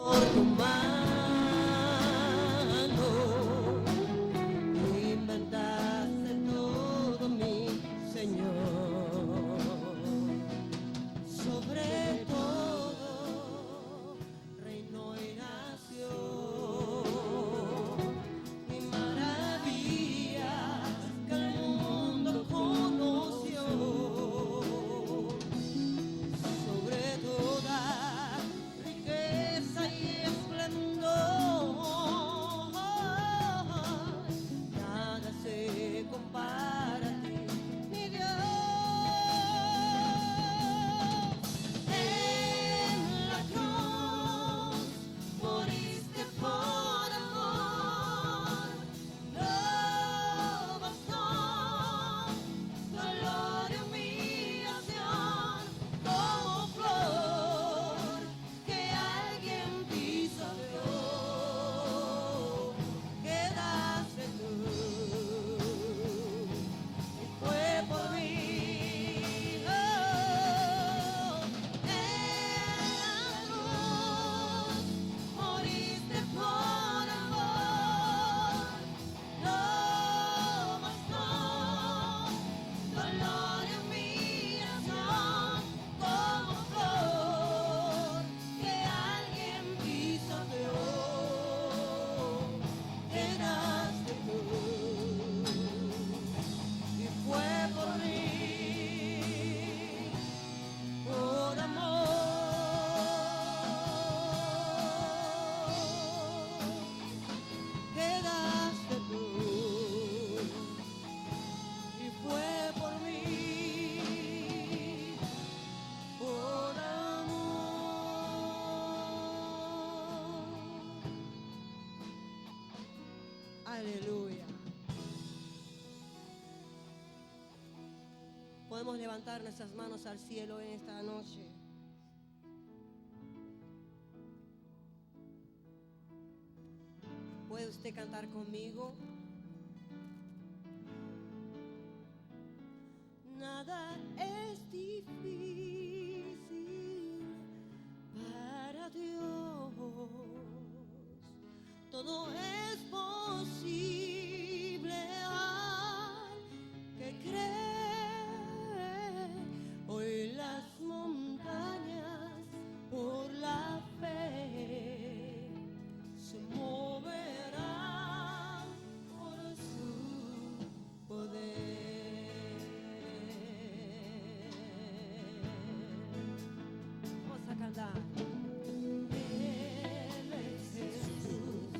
Por tu mano inventaste todo, mi Señor. Sobre todo reino y nación y maravillas que el mundo conoció. Sobre toda riqueza y esplendor, nada se compara a ti, mi Dios. En la cruz moriste por amor, no bastó dolor y humillación. Como flor que alguien pisoteó, quedaste tú, y fue por mí. Oh, en la cruz moriste por amor, no bastó dolor y humillación. Como flor que alguien pisoteó, quedaste tú, y fue por mí, por amor, quedaste tú, y fue por mí, por amor. Aleluya. Podemos levantar nuestras manos al cielo en esta noche. ¿Puede usted cantar conmigo? Nada es difícil para Dios, todo es posible al que cree. Hoy las montañas por la fe se moverán por su poder. Vamos a cantar. Él es Jesús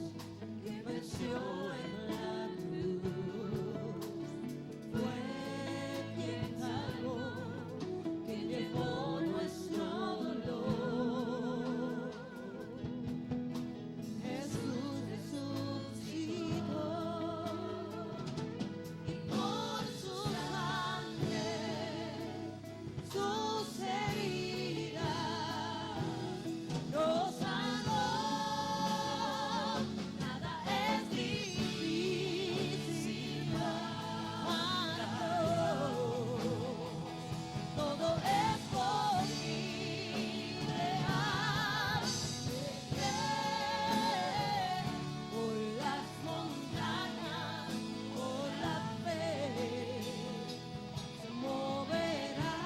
que venció en la cruz. Fue quien cargó, quien llevó nuestro dolor. Jesús resucitó y por su sangre, sus heridas nos sanó. Nada es difícil para Dios, todo es posible al que cree. Por las montañas, por la fe, se moverá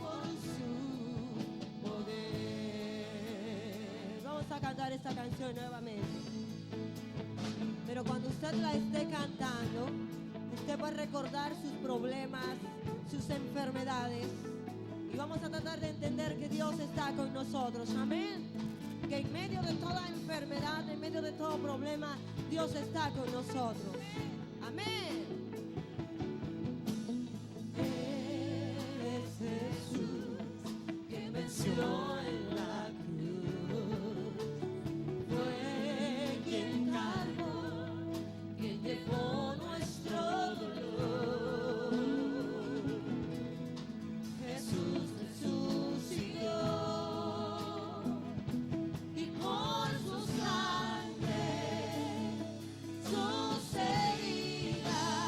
por su poder. Vamos a cantar esta canción nuevamente. Pero cuando usted la esté cantando, usted va a recordar sus problemas, sus enfermedades. Y vamos a tratar de entender que Dios está con nosotros. Amén. Que en medio de toda enfermedad, en medio de todo problema, Dios está con nosotros. Amén. Él es Jesús que venció en la cruz. Fue quien cargó, quien llevó nuestro dolor. Jesús resucitó y por su sangre, sus heridas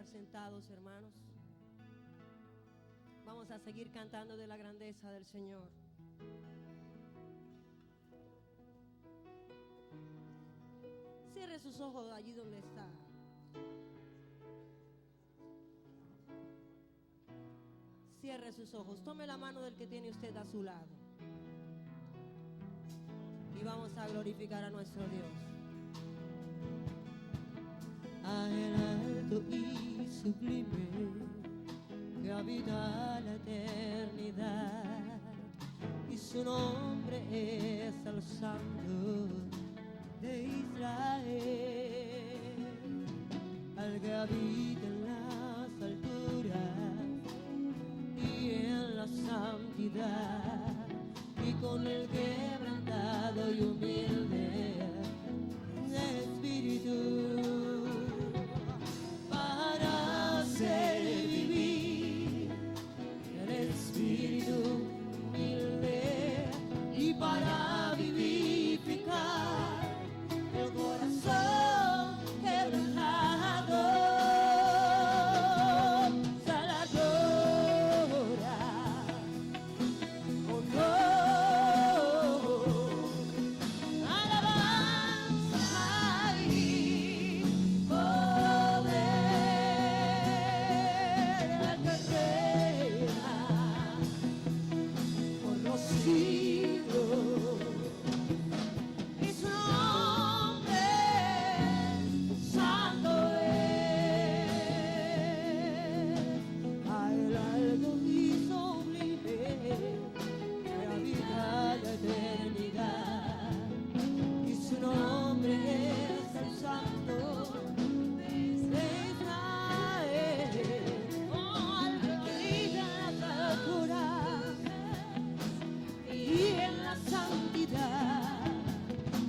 estar sentados, hermanos. Vamos a seguir cantando de la grandeza del Señor. Cierre sus ojos allí donde está. Cierre sus ojos. Tome la mano del que tiene usted a su lado. Y vamos a glorificar a nuestro Dios. A el alto y sublime que habita la eternidad, y su nombre es el Santo de Israel, al que habita en las alturas y en la santidad, y con el quebrantado y humilde de espíritu, para hacer vivir el espíritu humilde y para vivificar el corazón quebrantado. A la gloria, oh no, alabanza y poder al que reina por los siglos. Y su nombre santo es, al alto y sublime que habita la eternidad, y su nombre es el Santo de Israel. Oh, al que habita en las alturas y en la santidad,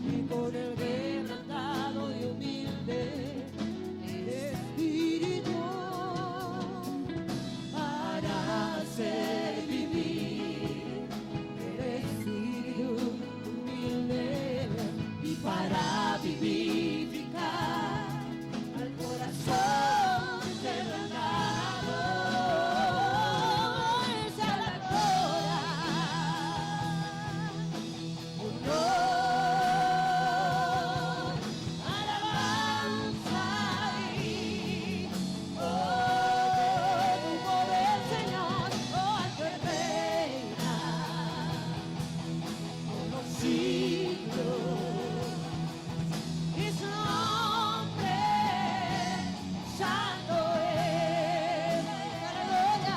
y con el quebrantado y humilde de espíritu, para hacer vivir el espíritu humilde y para vivificar al corazón quebrantado. Esa es la gloria, honor, alabanza y poder, Señor, oh, al que reina por los siglos. Y su nombre santo es, a la gloria,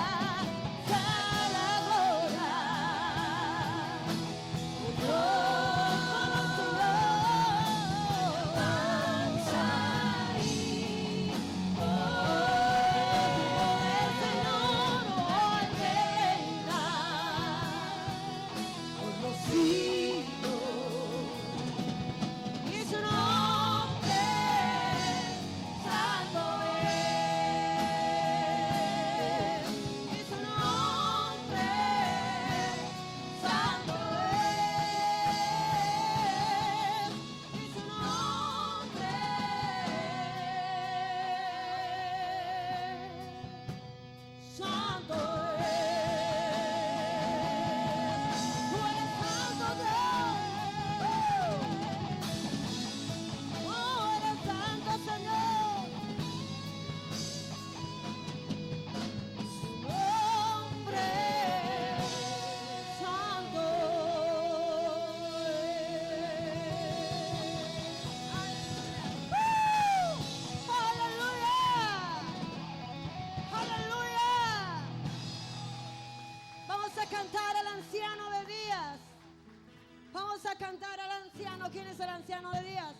a cantar al anciano. ¿Quién es el anciano de días?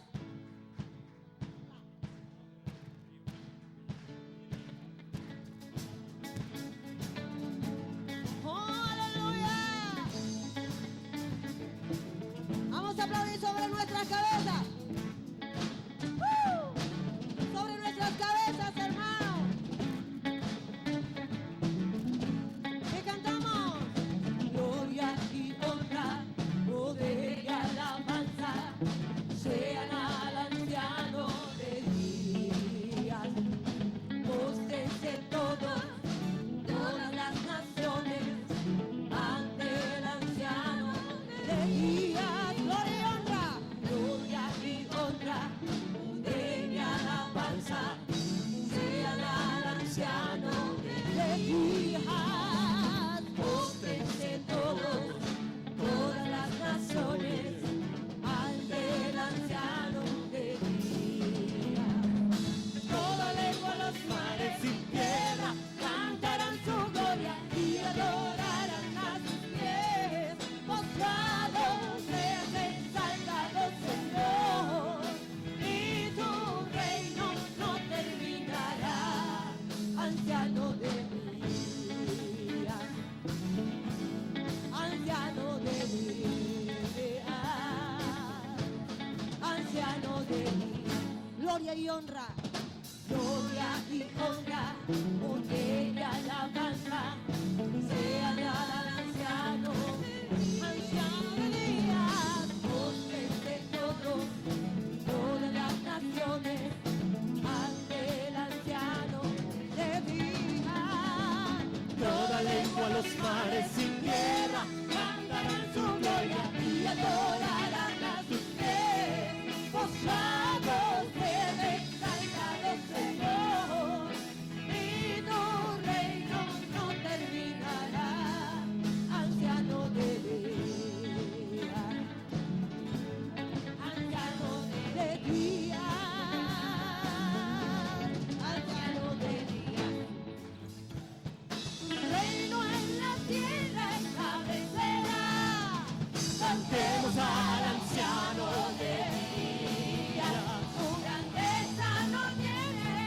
¡Oh, aleluya! Vamos a aplaudir sobre nuestras cabezas. Sobre nuestras cabezas, hermano. Y cantamos. Gloria y honra, poder y alabanza sean al anciano de días. gloria y honra. Gloria y honra, porque la alabanza sea dada al anciano, anciano de días, voces de todas las naciones, ante el anciano de días. Toda lengua, los mares sin tierra, cantarán su gloria y adorarán a sus pies, postrados en exaltado Señor, y tu reino no terminará, anciano de día, anciano de día, anciano de día. Tu reino en la tierra establecerá, cantemos al anciano de día, su grandeza no tiene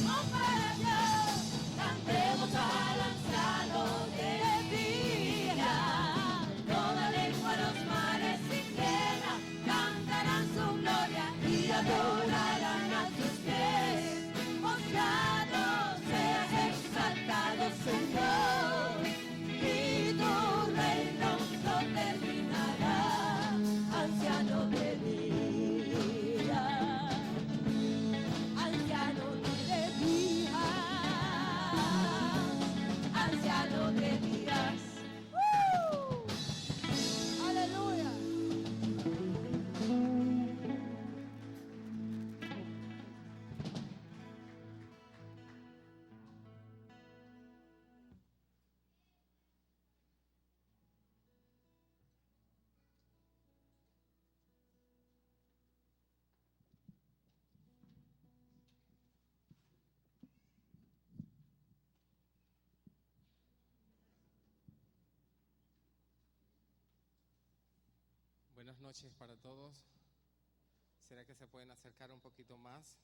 comparación, cantemos al anciano de día, toda lengua, los mares sin tierra, cantarán su gloria y adorarán a sus pies, postrado sea exaltado Señor, y tu reino no terminará, anciano de día, anciano de día, anciano de días. Aleluya. Buenas noches para todos. ¿Será que se pueden acercar un poquito más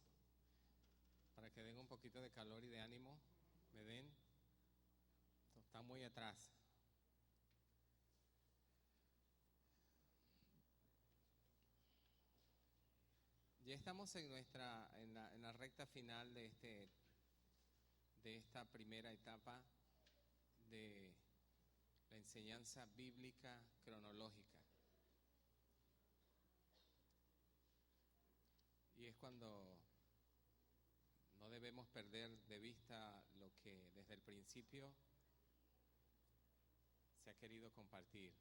para que den un poquito de calor y de ánimo? ¿Me den? Están muy atrás. Ya estamos en la recta final de esta primera etapa de la enseñanza bíblica cronológica. Y es cuando no debemos perder de vista lo que desde el principio se ha querido compartir.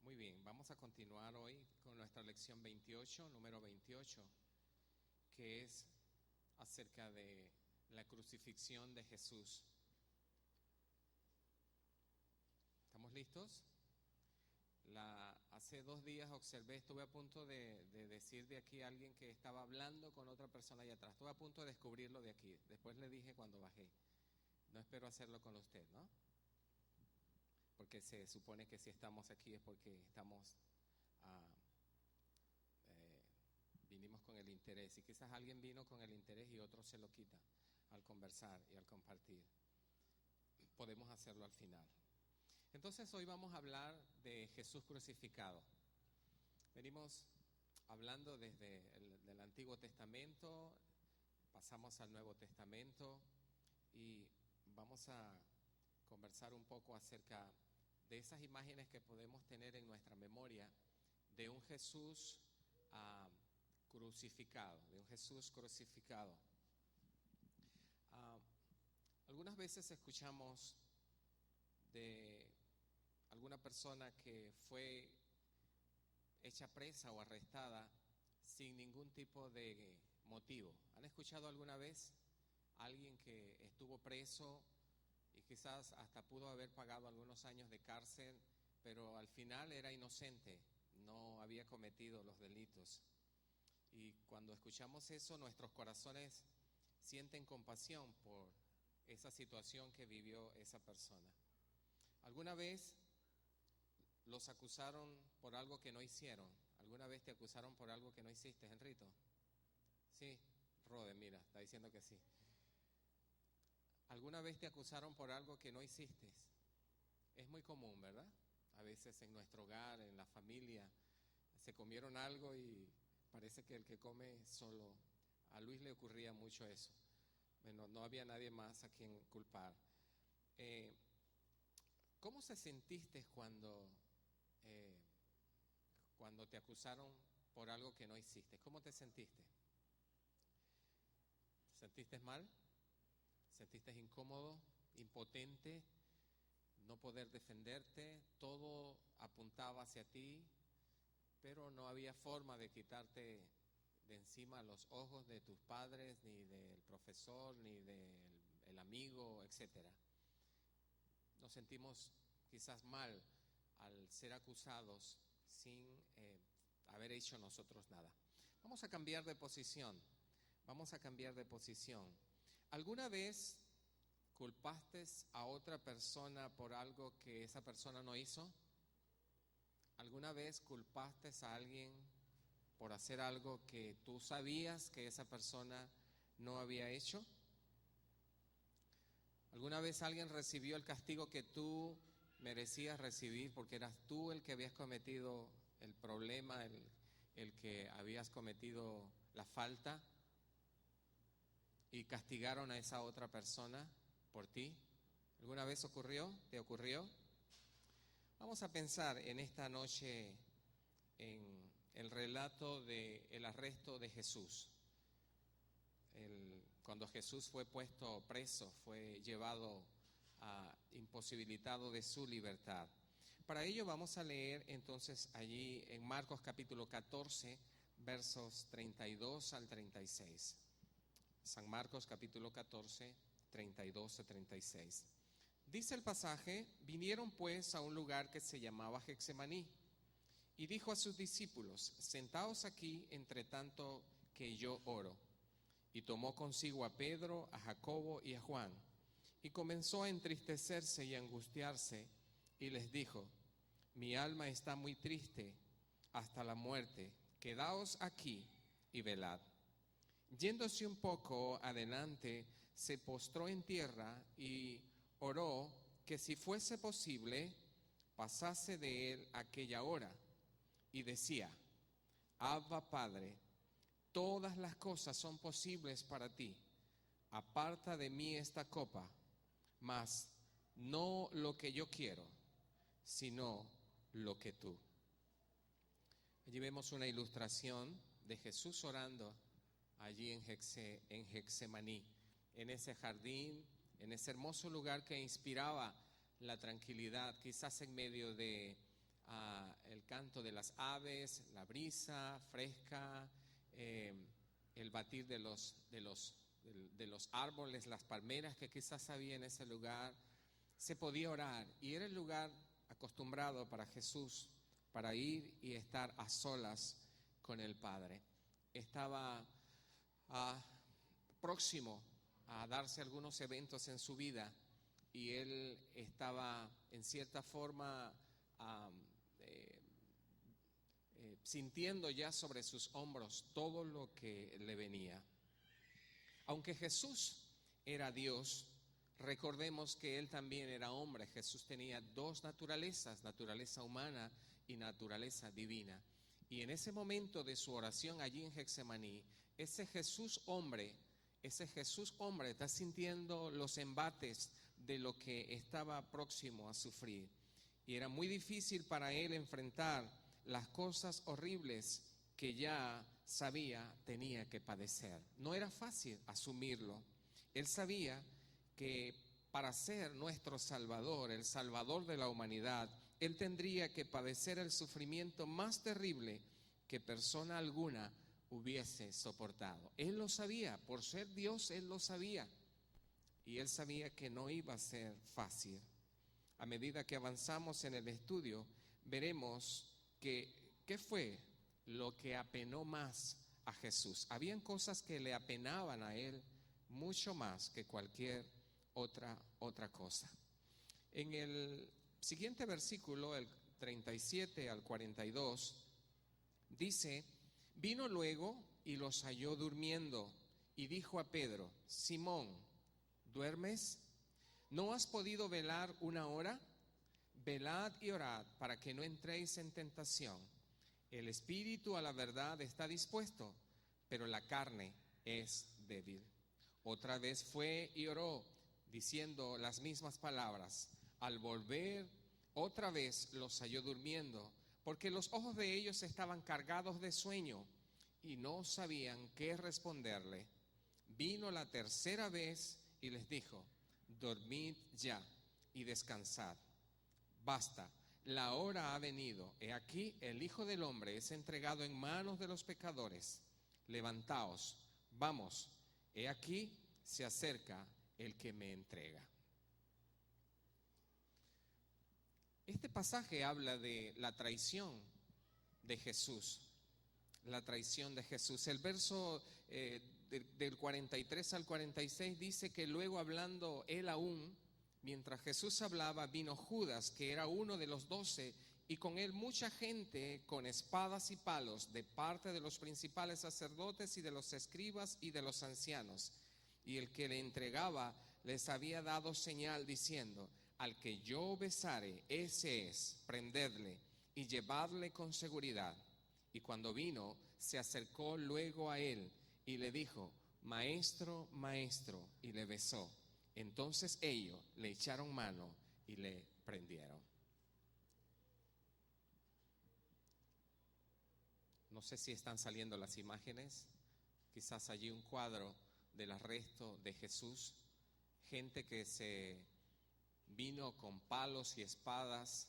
Muy bien, vamos a continuar hoy con nuestra lección 28, número 28, que es acerca de la crucifixión de Jesús. ¿Estamos listos? Hace 2 días estuve a punto de decir de aquí a alguien que estaba hablando con otra persona allá atrás. Estuve a punto de descubrirlo de aquí. Después le dije cuando bajé, no espero hacerlo con usted, ¿no? Porque se supone que si estamos aquí es porque vinimos con el interés. Y quizás alguien vino con el interés y otro se lo quita al conversar y al compartir. Podemos hacerlo al final. Entonces hoy vamos a hablar de Jesús crucificado. Venimos hablando desde el Antiguo Testamento, pasamos al Nuevo Testamento y vamos a conversar un poco acerca de esas imágenes que podemos tener en nuestra memoria de un Jesús crucificado, Algunas veces escuchamos de alguna persona que fue hecha presa o arrestada sin ningún tipo de motivo. ¿Han escuchado alguna vez a alguien que estuvo preso y quizás hasta pudo haber pagado algunos años de cárcel, pero al final era inocente, no había cometido los delitos? Y cuando escuchamos eso, nuestros corazones sienten compasión por esa situación que vivió esa persona. ¿Alguna vez los acusaron por algo que no hicieron? ¿Alguna vez te acusaron por algo que no hiciste, Enrito? Sí, Rode, mira, está diciendo que sí. ¿Alguna vez te acusaron por algo que no hiciste? Es muy común, ¿verdad? A veces en nuestro hogar, en la familia, se comieron algo y parece que el que come solo. A Luis le ocurría mucho eso. Bueno, no había nadie más a quien culpar. ¿Cómo se sentiste cuando te acusaron por algo que no hiciste? ¿Cómo te sentiste? ¿Sentiste mal? ¿Sentiste incómodo, impotente, no poder defenderte? Todo apuntaba hacia ti, pero no había forma de quitarte de encima los ojos de tus padres, ni del profesor, ni del amigo, etcétera. Nos sentimos quizás mal al ser acusados sin haber hecho nosotros nada. Vamos a cambiar de posición. ¿Alguna vez culpaste a otra persona por algo que esa persona no hizo? ¿Alguna vez culpaste a alguien por hacer algo que tú sabías que esa persona no había hecho? ¿Alguna vez alguien recibió el castigo que tú merecías recibir porque eras tú el que habías cometido el problema, el que habías cometido la falta, y castigaron a esa otra persona por ti? ¿Alguna vez ocurrió? ¿Te ocurrió? Vamos a pensar en esta noche en el relato del arresto de Jesús. Cuando Jesús fue puesto preso, fue llevado imposibilitado de su libertad. Para ello vamos a leer entonces allí en Marcos capítulo 14, versos 32 al 36. San Marcos capítulo 14, 32 a 36. Dice el pasaje: vinieron pues a un lugar que se llamaba Getsemaní, y dijo a sus discípulos: sentaos aquí entre tanto que yo oro. Y tomó consigo a Pedro, a Jacobo y a Juan, y comenzó a entristecerse y a angustiarse, y les dijo: mi alma está muy triste hasta la muerte, quedaos aquí y velad. Yéndose un poco adelante, se postró en tierra y oró que si fuese posible pasase de él aquella hora, y decía: Abba, Padre, todas las cosas son posibles para ti, aparta de mí esta copa, mas no lo que yo quiero, sino lo que tú. Allí vemos una ilustración de Jesús orando allí en Getsemaní, en ese jardín, en ese hermoso lugar que inspiraba la tranquilidad, quizás en medio de el canto de las aves, la brisa fresca, el batir de los árboles, las palmeras que quizás había en ese lugar. Se podía orar, y era el lugar acostumbrado para Jesús para ir y estar a solas con el Padre. Estaba próximo a darse algunos eventos en su vida, y él estaba en cierta forma sintiendo ya sobre sus hombros todo lo que le venía. Aunque Jesús era Dios, recordemos que él también era hombre. Jesús tenía dos naturalezas, naturaleza humana y naturaleza divina. Y en ese momento de su oración allí en Getsemaní, ese Jesús hombre está sintiendo los embates de lo que estaba próximo a sufrir. Y era muy difícil para él enfrentar las cosas horribles que ya sabía tenía que padecer. No era fácil asumirlo. Él sabía que para ser nuestro Salvador, el Salvador de la humanidad, él tendría que padecer el sufrimiento más terrible que persona alguna hubiese soportado. Él lo sabía, por ser Dios, él lo sabía. Y él sabía que no iba a ser fácil. A medida que avanzamos en el estudio, veremos qué fue lo que apenó más a Jesús. Habían cosas que le apenaban a él mucho más que cualquier otra cosa. En el siguiente versículo, el 37 al 42, dice: vino luego y los halló durmiendo, y dijo a Pedro: Simón, ¿duermes? ¿No has podido velar una hora? velad y orad para que no entréis en tentación. El espíritu a la verdad está dispuesto, pero la carne es débil. Otra vez fue y oró, diciendo las mismas palabras. Al volver, otra vez los halló durmiendo, porque los ojos de ellos estaban cargados de sueño y no sabían qué responderle. Vino la tercera vez y les dijo: dormid ya y descansad. Basta, la hora ha venido. He aquí, el Hijo del Hombre es entregado en manos de los pecadores. Levantaos, vamos, he aquí, se acerca el que me entrega. Este pasaje habla de la traición de Jesús. La traición de Jesús. El verso del 43 al 46 dice que luego, hablando él aún, mientras Jesús hablaba, vino Judas, que era uno de los 12, y con él mucha gente con espadas y palos, de parte de los principales sacerdotes y de los escribas y de los ancianos. Y el que le entregaba les había dado señal diciendo: al que yo besare, ese es, prendedle y llevadle con seguridad. Y cuando vino, se acercó luego a él y le dijo: maestro, maestro, y le besó. Entonces ellos le echaron mano y le prendieron. No sé si están saliendo las imágenes, quizás allí un cuadro del arresto de Jesús, gente que se vino con palos y espadas,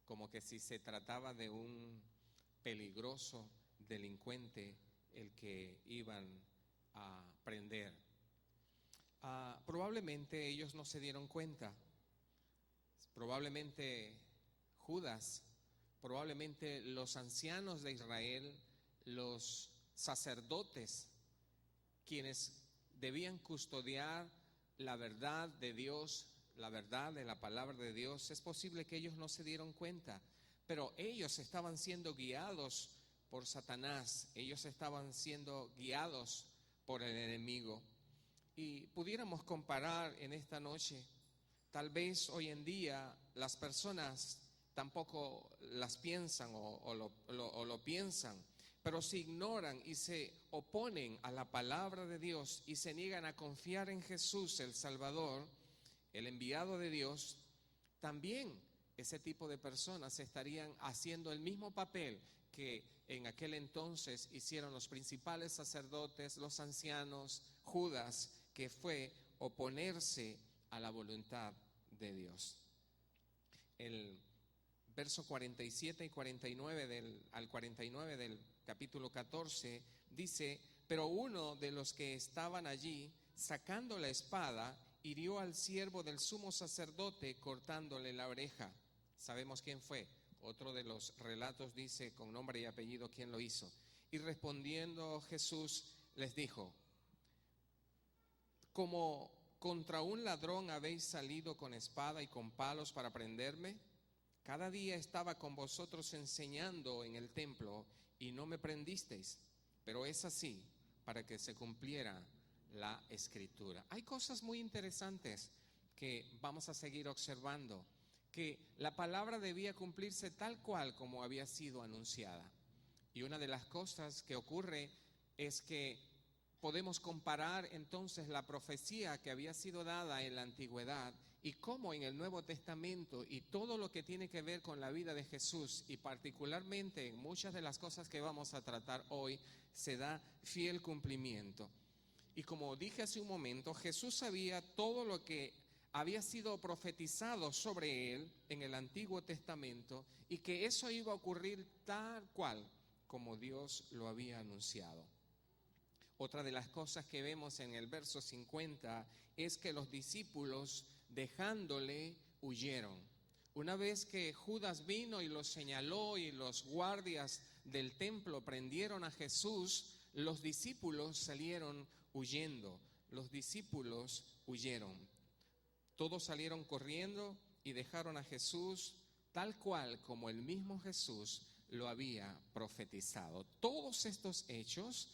como que si se trataba de un peligroso delincuente el que iban a prender. Probablemente ellos no se dieron cuenta, probablemente Judas, probablemente los ancianos de Israel, los sacerdotes, quienes debían custodiar la verdad de Dios, la verdad de la palabra de Dios, es posible que ellos no se dieron cuenta, pero ellos estaban siendo guiados por Satanás, ellos estaban siendo guiados por el enemigo. Y pudiéramos comparar en esta noche, tal vez hoy en día las personas tampoco las piensan o lo piensan, pero se ignoran y se oponen a la palabra de Dios y se niegan a confiar en Jesús, el Salvador, el enviado de Dios. También ese tipo de personas estarían haciendo el mismo papel que en aquel entonces hicieron los principales sacerdotes, los ancianos, Judas, que fue oponerse a la voluntad de Dios. El verso 47 y 49 al 49 del capítulo 14 dice: pero uno de los que estaban allí, sacando la espada, hirió al siervo del sumo sacerdote, cortándole la oreja. ¿Sabemos quién fue? Otro de los relatos dice con nombre y apellido quién lo hizo. Y respondiendo Jesús les dijo: ¿como contra un ladrón habéis salido con espada y con palos para prenderme? Cada día estaba con vosotros enseñando en el templo y no me prendisteis, pero es así para que se cumpliera la escritura. Hay cosas muy interesantes que vamos a seguir observando, que la palabra debía cumplirse tal cual como había sido anunciada. Y una de las cosas que ocurre es que podemos comparar entonces la profecía que había sido dada en la antigüedad y cómo en el Nuevo Testamento y todo lo que tiene que ver con la vida de Jesús, y particularmente en muchas de las cosas que vamos a tratar hoy, se da fiel cumplimiento. Y como dije hace un momento, Jesús sabía todo lo que había sido profetizado sobre él en el Antiguo Testamento y que eso iba a ocurrir tal cual como Dios lo había anunciado. Otra de las cosas que vemos en el verso 50 es que los discípulos, dejándole, huyeron. Una vez que Judas vino y los señaló y los guardias del templo prendieron a Jesús, los discípulos salieron huyendo. Los discípulos huyeron. Todos salieron corriendo y dejaron a Jesús tal cual como el mismo Jesús lo había profetizado. Todos estos hechos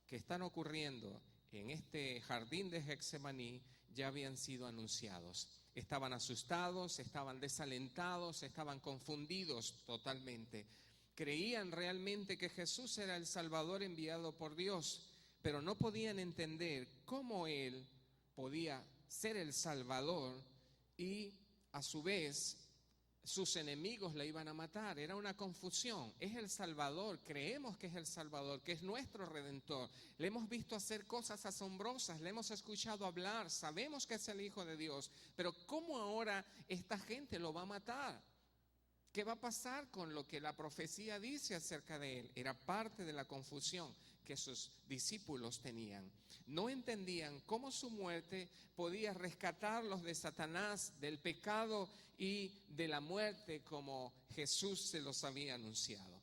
que están ocurriendo en este jardín de Getsemaní ya habían sido anunciados. estaban asustados, estaban desalentados, estaban confundidos totalmente. Creían realmente que Jesús era el Salvador enviado por Dios, pero no podían entender cómo Él podía ser el Salvador y a su vez sus enemigos le iban a matar. Era una confusión. Es el Salvador, creemos que es el Salvador, que es nuestro Redentor. Le hemos visto hacer cosas asombrosas, le hemos escuchado hablar, sabemos que es el Hijo de Dios, pero ¿cómo ahora esta gente lo va a matar? ¿Qué va a pasar con lo que la profecía dice acerca de Él? Era parte de la confusión que sus discípulos tenían. No entendían cómo su muerte podía rescatarlos de Satanás, del pecado y de la muerte como Jesús se los había anunciado.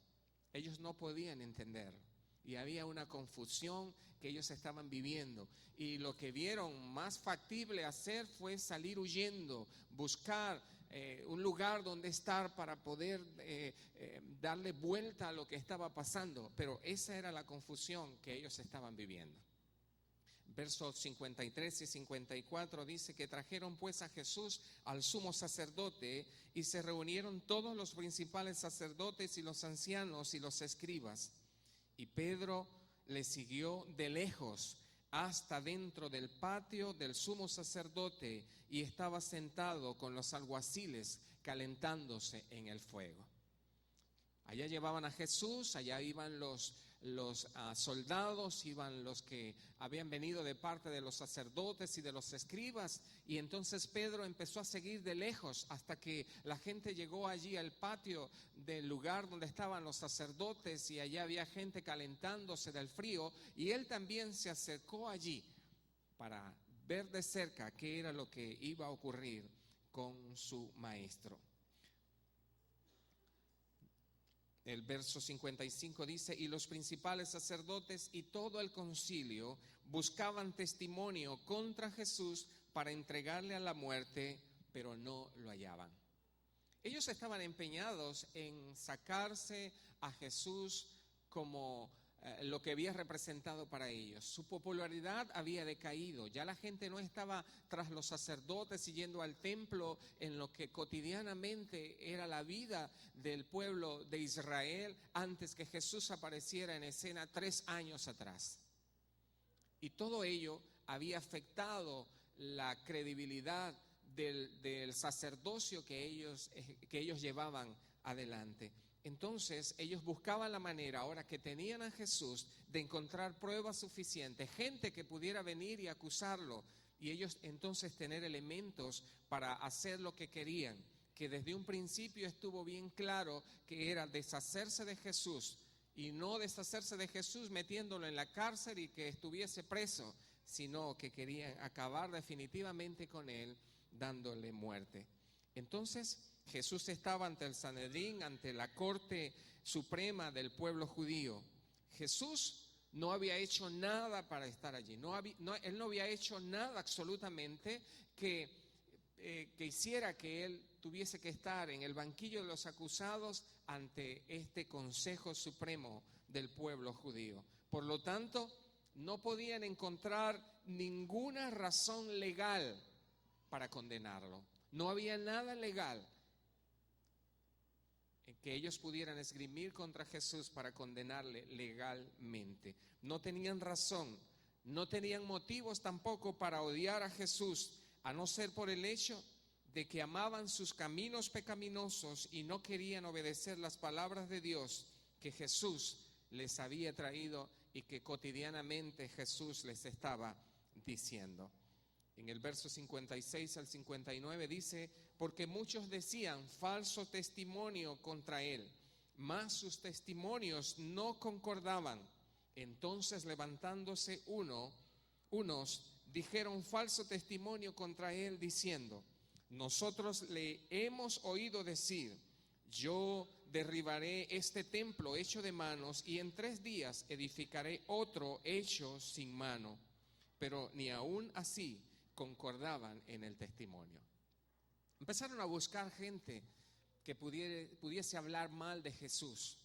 Ellos no podían entenderlo y había una confusión que ellos estaban viviendo, y lo que vieron más factible hacer fue salir huyendo, buscar un lugar donde estar para poder darle vuelta a lo que estaba pasando, pero esa era la confusión que ellos estaban viviendo. Versos 53 y 54 dice que trajeron pues a Jesús al sumo sacerdote y se reunieron todos los principales sacerdotes y los ancianos y los escribas. Y Pedro le siguió de lejos hasta dentro del patio del sumo sacerdote y estaba sentado con los alguaciles calentándose en el fuego. Allá llevaban a Jesús, allá iban los soldados, iban los que habían venido de parte de los sacerdotes y de los escribas, y entonces Pedro empezó a seguir de lejos hasta que la gente llegó allí al patio del lugar donde estaban los sacerdotes, y allá había gente calentándose del frío, y él también se acercó allí para ver de cerca qué era lo que iba a ocurrir con su maestro. El verso 55 dice: y los principales sacerdotes y todo el concilio buscaban testimonio contra Jesús para entregarle a la muerte, pero no lo hallaban. Ellos estaban empeñados en sacarse a Jesús como lo que había representado para ellos. Su popularidad había decaído, ya la gente no estaba tras los sacerdotes y yendo al templo en lo que cotidianamente era la vida del pueblo de Israel antes que Jesús apareciera en escena 3 años atrás. Y todo ello había afectado la credibilidad del sacerdocio que ellos llevaban adelante. Entonces ellos buscaban la manera, ahora que tenían a Jesús, de encontrar pruebas suficientes, gente que pudiera venir y acusarlo, y ellos entonces tener elementos para hacer lo que querían, que desde un principio estuvo bien claro que era deshacerse de Jesús, y no deshacerse de Jesús metiéndolo en la cárcel y que estuviese preso, sino que querían acabar definitivamente con él, dándole muerte. Entonces Jesús estaba ante el Sanedrín, ante la corte suprema del pueblo judío. Jesús no había hecho nada para estar allí. Él no había hecho nada absolutamente que hiciera que él tuviese que estar en el banquillo de los acusados ante este consejo supremo del pueblo judío. Por lo tanto, no podían encontrar ninguna razón legal para condenarlo. No había nada legal que ellos pudieran esgrimir contra Jesús para condenarle legalmente. No tenían razón, no tenían motivos tampoco para odiar a Jesús, a no ser por el hecho de que amaban sus caminos pecaminosos y no querían obedecer las palabras de Dios que Jesús les había traído y que cotidianamente Jesús les estaba diciendo. En el verso 56 al 59 dice: porque muchos decían falso testimonio contra él, mas sus testimonios no concordaban. Entonces levantándose unos dijeron falso testimonio contra él diciendo: nosotros le hemos oído decir, yo derribaré este templo hecho de manos y en 3 días edificaré otro hecho sin mano. Pero ni aún así concordaban en el testimonio. Empezaron a buscar gente que pudiese hablar mal de Jesús,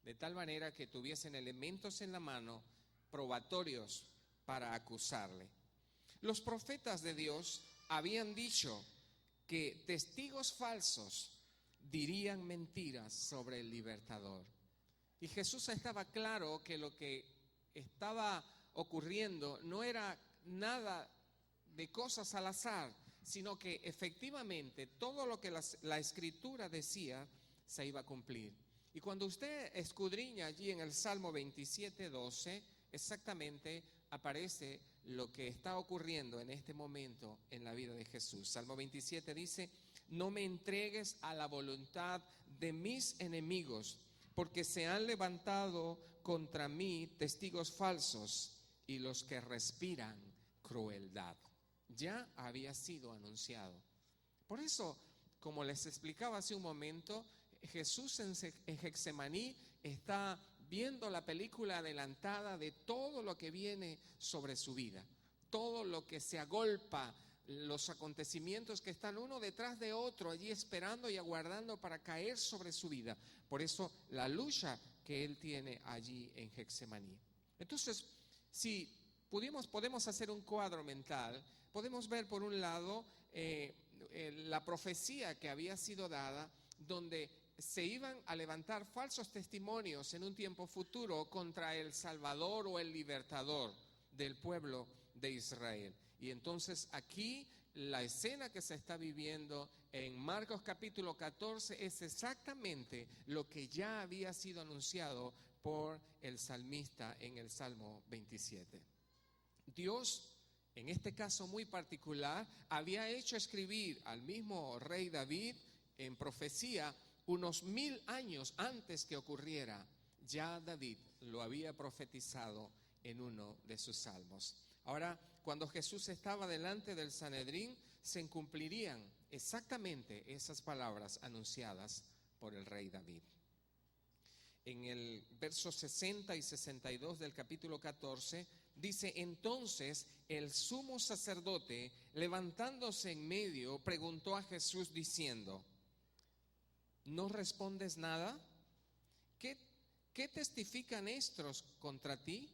de tal manera que tuviesen elementos en la mano probatorios para acusarle. Los profetas de Dios habían dicho que testigos falsos dirían mentiras sobre el libertador. Y Jesús estaba claro que lo que estaba ocurriendo no era nada de cosas al azar, sino que efectivamente todo lo que la Escritura decía se iba a cumplir. Y cuando usted escudriña allí en el Salmo 27:12, exactamente aparece lo que está ocurriendo en este momento en la vida de Jesús. Salmo 27 dice: no me entregues a la voluntad de mis enemigos, porque se han levantado contra mí testigos falsos y los que respiran crueldad. Ya había sido anunciado. Por eso, como les explicaba hace un momento, Jesús en Getsemaní está viendo la película adelantada de todo lo que viene sobre su vida, todo lo que se agolpa, los acontecimientos que están uno detrás de otro allí esperando y aguardando para caer sobre su vida. Por eso la lucha que él tiene allí en Getsemaní. Entonces, si podemos hacer un cuadro mental, podemos ver por un lado la profecía que había sido dada, donde se iban a levantar falsos testimonios en un tiempo futuro contra el Salvador o el Libertador del pueblo de Israel. Y entonces aquí la escena que se está viviendo en Marcos capítulo 14 es exactamente lo que ya había sido anunciado por el salmista en el Salmo 27. Dios, en este caso muy particular, había hecho escribir al mismo rey David en profecía unos 1000 años antes que ocurriera. Ya David lo había profetizado en uno de sus salmos. Ahora, cuando Jesús estaba delante del Sanedrín, se cumplirían exactamente esas palabras anunciadas por el rey David. En el verso 60 y 62 del capítulo 14, dice: entonces el sumo sacerdote, levantándose en medio, preguntó a Jesús diciendo: ¿no respondes nada? ¿Qué testifican estos contra ti?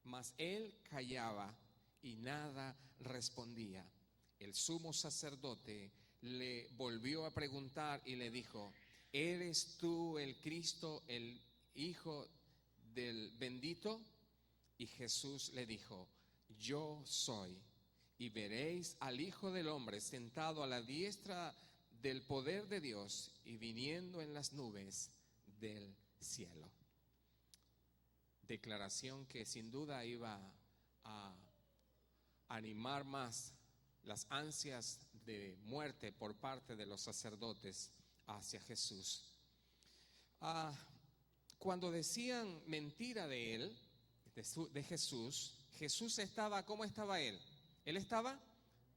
Mas él callaba y nada respondía. El sumo sacerdote le volvió a preguntar y le dijo: ¿eres tú el Cristo, el Hijo del bendito? Y Jesús le dijo: yo soy. Y veréis al Hijo del Hombre sentado a la diestra del poder de Dios y viniendo en las nubes del cielo. Declaración que sin duda iba a animar más las ansias de muerte por parte de los sacerdotes hacia Jesús. Cuando decían mentira de él, de Jesús, Jesús estaba, ¿cómo estaba él? Él estaba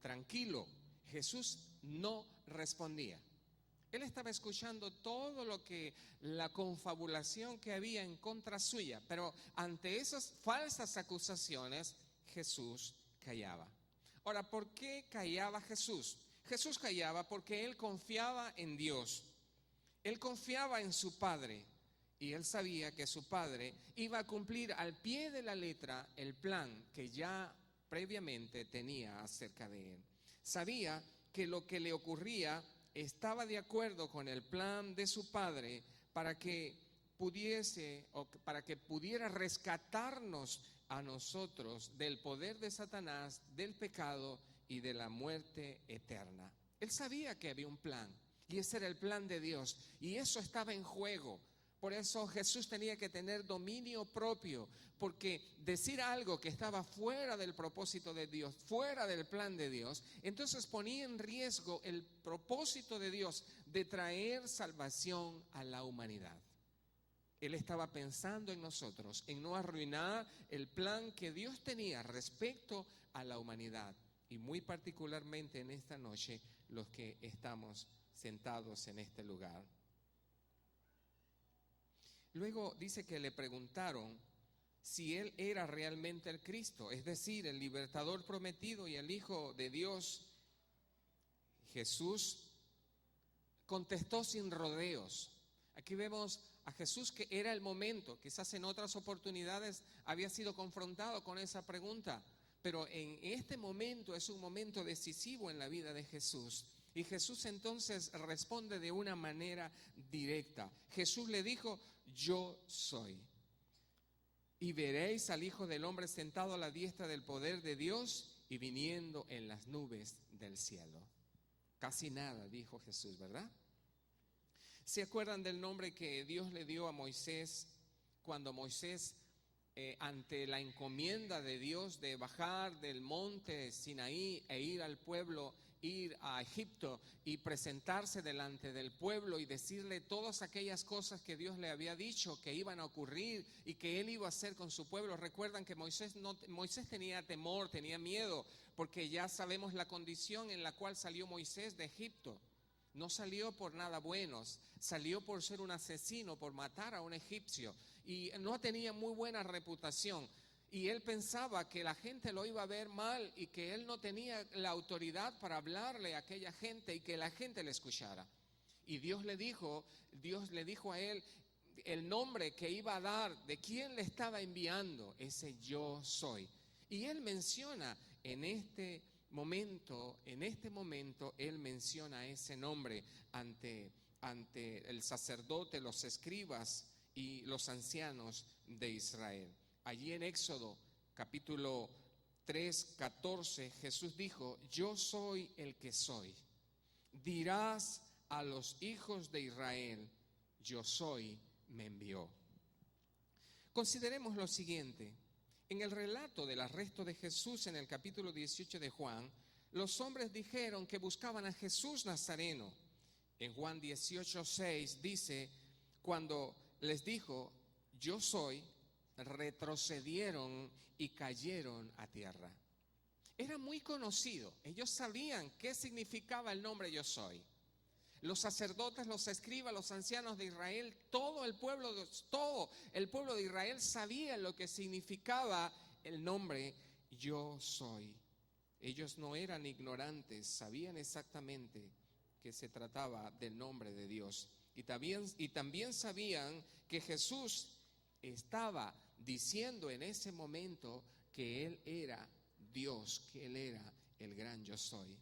tranquilo. Jesús no respondía. Él estaba escuchando todo lo que, la confabulación que había en contra suya, pero ante esas falsas acusaciones, Jesús callaba. Ahora, ¿por qué callaba Jesús? Jesús callaba porque él confiaba en Dios. Él confiaba en su Padre y él sabía que su Padre iba a cumplir al pie de la letra el plan que ya previamente tenía acerca de él. Sabía que lo que le ocurría estaba de acuerdo con el plan de su Padre para que pudiera rescatarnos a nosotros del poder de Satanás, del pecado y de la muerte eterna. Él sabía que había un plan y ese era el plan de Dios y eso estaba en juego. Por eso Jesús tenía que tener dominio propio, porque decir algo que estaba fuera del propósito de Dios, fuera del plan de Dios, entonces ponía en riesgo el propósito de Dios de traer salvación a la humanidad. Él estaba pensando en nosotros, en no arruinar el plan que Dios tenía respecto a la humanidad, y muy particularmente en esta noche los que estamos sentados en este lugar. Luego dice que le preguntaron si él era realmente el Cristo, es decir, el libertador prometido y el Hijo de Dios. Jesús contestó sin rodeos. Aquí vemos a Jesús que era el momento, quizás en otras oportunidades había sido confrontado con esa pregunta, pero en este momento es un momento decisivo en la vida de Jesús. Y Jesús entonces responde de una manera directa. Jesús le dijo, yo soy. Y veréis al Hijo del Hombre sentado a la diestra del poder de Dios y viniendo en las nubes del cielo. Casi nada dijo Jesús, ¿verdad? ¿Se acuerdan del nombre que Dios le dio a Moisés cuando Moisés, ante la encomienda de Dios de bajar del monte Sinaí e ir al pueblo, ir a Egipto y presentarse delante del pueblo y decirle todas aquellas cosas que Dios le había dicho que iban a ocurrir y que él iba a hacer con su pueblo? Recuerdan que Moisés tenía temor, tenía miedo, porque ya sabemos la condición en la cual salió Moisés de Egipto. No salió por nada bueno, salió por ser un asesino, por matar a un egipcio, y no tenía muy buena reputación. Y él pensaba que la gente lo iba a ver mal y que él no tenía la autoridad para hablarle a aquella gente y que la gente le escuchara. Y Dios le dijo a él el nombre que iba a dar, de quién le estaba enviando, ese yo soy. Y él menciona en este momento, él menciona ese nombre ante el sacerdote, los escribas y los ancianos de Israel. Allí en Éxodo capítulo 3, 14, Jesús dijo, yo soy el que soy. Dirás a los hijos de Israel, yo soy, me envió. Consideremos lo siguiente. En el relato del arresto de Jesús en el capítulo 18 de Juan, los hombres dijeron que buscaban a Jesús Nazareno. En Juan 18, 6 dice, cuando les dijo, yo soy, retrocedieron y cayeron a tierra. Era muy conocido, ellos sabían qué significaba el nombre yo soy. Los sacerdotes, los escribas, los ancianos de Israel, todo el pueblo de Israel sabía lo que significaba el nombre yo soy. Ellos no eran ignorantes, sabían exactamente que se trataba del nombre de Dios. Y también sabían que Jesús estaba diciendo en ese momento que Él era Dios, que Él era el gran yo soy.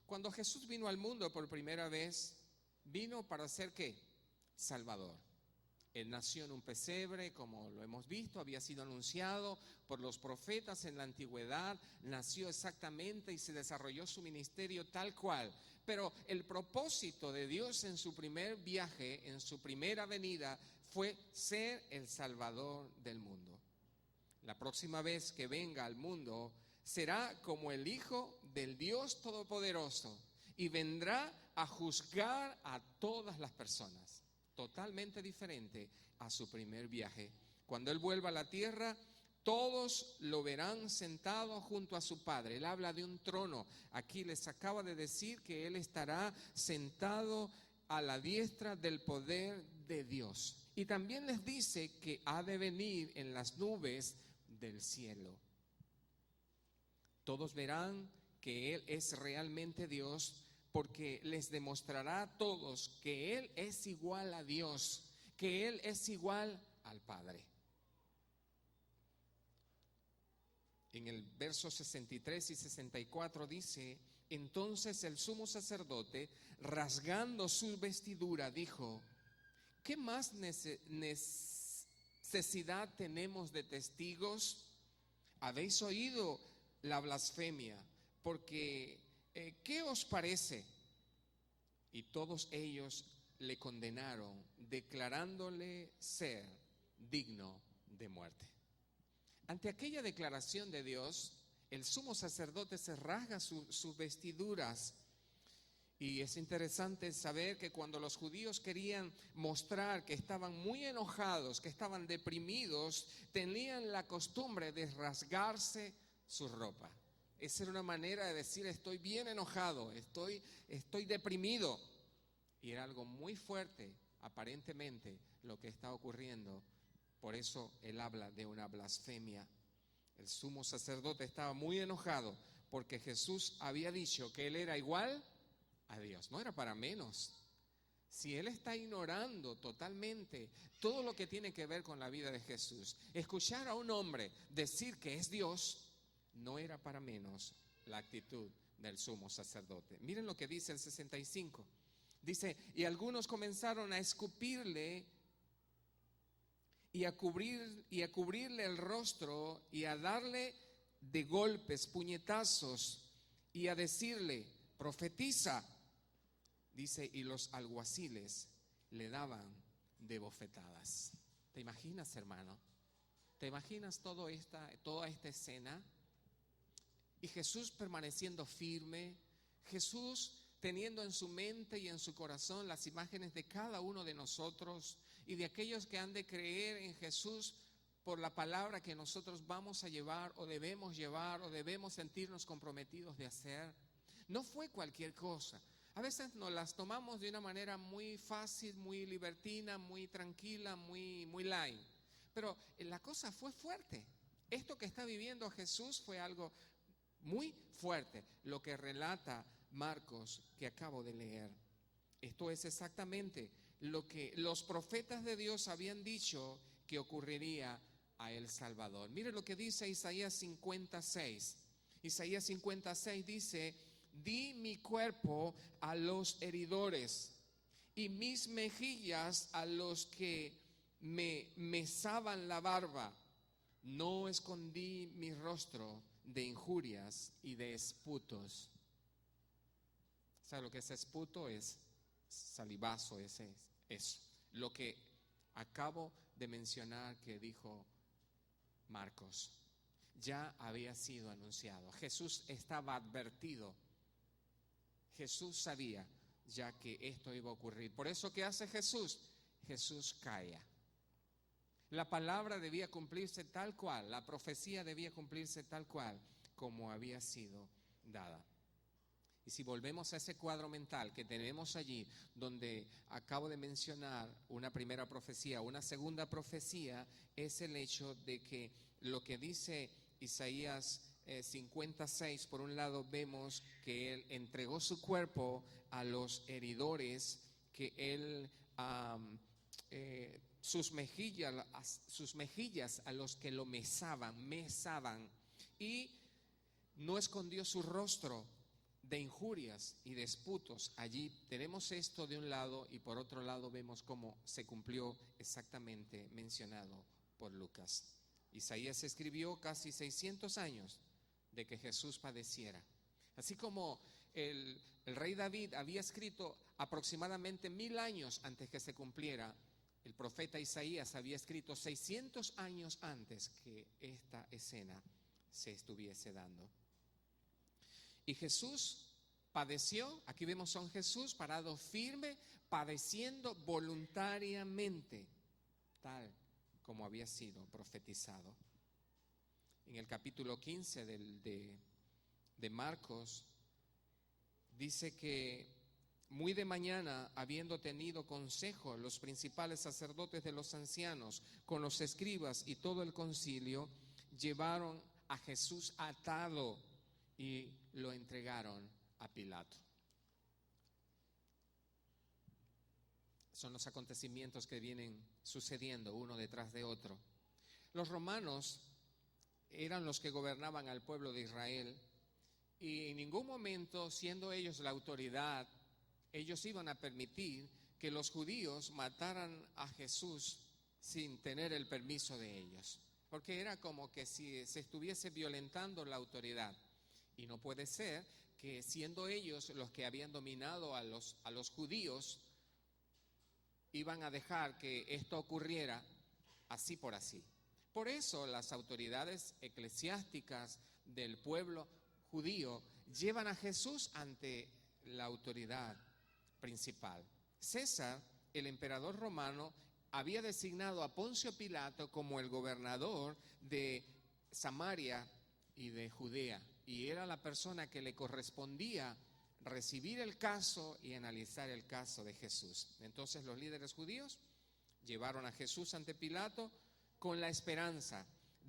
Cuando Jesús vino al mundo por primera vez, vino para ser ¿qué? Salvador. Él nació en un pesebre, como lo hemos visto, había sido anunciado por los profetas en la antigüedad, nació exactamente y se desarrolló su ministerio tal cual. Pero el propósito de Dios en su primer viaje, en su primera venida, fue ser el Salvador del mundo. La próxima vez que venga al mundo, será como el Hijo del Dios Todopoderoso y vendrá a juzgar a todas las personas, totalmente diferente a su primer viaje. Cuando Él vuelva a la tierra, todos lo verán sentado junto a su Padre. Él habla de un trono. Aquí les acaba de decir que Él estará sentado a la diestra del poder de Dios. Y también les dice que ha de venir en las nubes del cielo. Todos verán que Él es realmente Dios, porque les demostrará a todos que Él es igual a Dios, que Él es igual al Padre. En el verso 63 y 64 dice, entonces el sumo sacerdote, rasgando su vestidura, dijo, ¿qué más necesidad tenemos de testigos? Habéis oído la blasfemia, porque ¿qué os parece? Y todos ellos le condenaron, declarándole ser digno de muerte. Ante aquella declaración de Dios, el sumo sacerdote se rasga sus vestiduras. Y es interesante saber que cuando los judíos querían mostrar que estaban muy enojados, que estaban deprimidos, tenían la costumbre de rasgarse su ropa. Esa era una manera de decir, estoy bien enojado, estoy deprimido. Y era algo muy fuerte, aparentemente, lo que está ocurriendo. Por eso él habla de una blasfemia. El sumo sacerdote estaba muy enojado porque Jesús había dicho que él era igual a Dios. No era para menos. Si él está ignorando totalmente todo lo que tiene que ver con la vida de Jesús, escuchar a un hombre decir que es Dios, no era para menos la actitud del sumo sacerdote. Miren lo que dice el 65. Dice, y algunos comenzaron a escupirle y a cubrirle el rostro y a darle de golpes, puñetazos y a decirle, profetiza. Dice, y los alguaciles le daban de bofetadas. ¿Te imaginas, hermano? ¿Te imaginas toda esta escena? Y Jesús permaneciendo firme, Jesús teniendo en su mente y en su corazón las imágenes de cada uno de nosotros y de aquellos que han de creer en Jesús por la palabra que nosotros vamos a llevar o debemos sentirnos comprometidos de hacer. No fue cualquier cosa. A veces nos las tomamos de una manera muy fácil, muy libertina, muy tranquila, muy light. Pero la cosa fue fuerte. Esto que está viviendo Jesús fue algo muy fuerte, lo que relata Marcos que acabo de leer. Esto es exactamente lo que los profetas de Dios habían dicho que ocurriría a el Salvador. Mire lo que dice Isaías 56. Isaías 56 dice, di mi cuerpo a los heridores y mis mejillas a los que me mesaban la barba. No escondí mi rostro de injurias y de esputos. ¿Sabe lo que es esputo? Es salivazo, es eso. Lo que acabo de mencionar que dijo Marcos, ya había sido anunciado. Jesús estaba advertido. Jesús sabía ya que esto iba a ocurrir. Por eso, ¿qué hace Jesús? Jesús calla. La palabra debía cumplirse tal cual, la profecía debía cumplirse tal cual como había sido dada. Y si volvemos a ese cuadro mental que tenemos allí, donde acabo de mencionar una primera profecía, una segunda profecía, es el hecho de que lo que dice Isaías 56, por un lado vemos que Él entregó su cuerpo a los heridores, que Él sus mejillas a los que lo mesaban, y no escondió su rostro de injurias y de esputos. Allí tenemos esto de un lado y por otro lado vemos cómo se cumplió exactamente mencionado por Lucas. Isaías escribió casi 600 años de que Jesús padeciera. Así como el rey David había escrito aproximadamente 1000 años antes que se cumpliera, el profeta Isaías había escrito 600 años antes que esta escena se estuviese dando. Y Jesús padeció, aquí vemos a un Jesús parado firme, padeciendo voluntariamente, tal como había sido profetizado. En el capítulo 15 de Marcos, dice que muy de mañana, habiendo tenido consejo los principales sacerdotes de los ancianos con los escribas y todo el concilio, llevaron a Jesús atado y lo entregaron a Pilato. Son los acontecimientos que vienen sucediendo uno detrás de otro. Los romanos eran los que gobernaban al pueblo de Israel y en ningún momento, siendo ellos la autoridad, ellos iban a permitir que los judíos mataran a Jesús sin tener el permiso de ellos, porque era como que si se estuviese violentando la autoridad. Y no puede ser que siendo ellos los que habían dominado a los judíos, iban a dejar que esto ocurriera así por así. Por eso las autoridades eclesiásticas del pueblo judío llevan a Jesús ante la autoridad principal. César, el emperador romano, había designado a Poncio Pilato como el gobernador de Samaria y de Judea, y era la persona que le correspondía recibir el caso y analizar el caso de Jesús. Entonces los líderes judíos llevaron a Jesús ante Pilato con la esperanza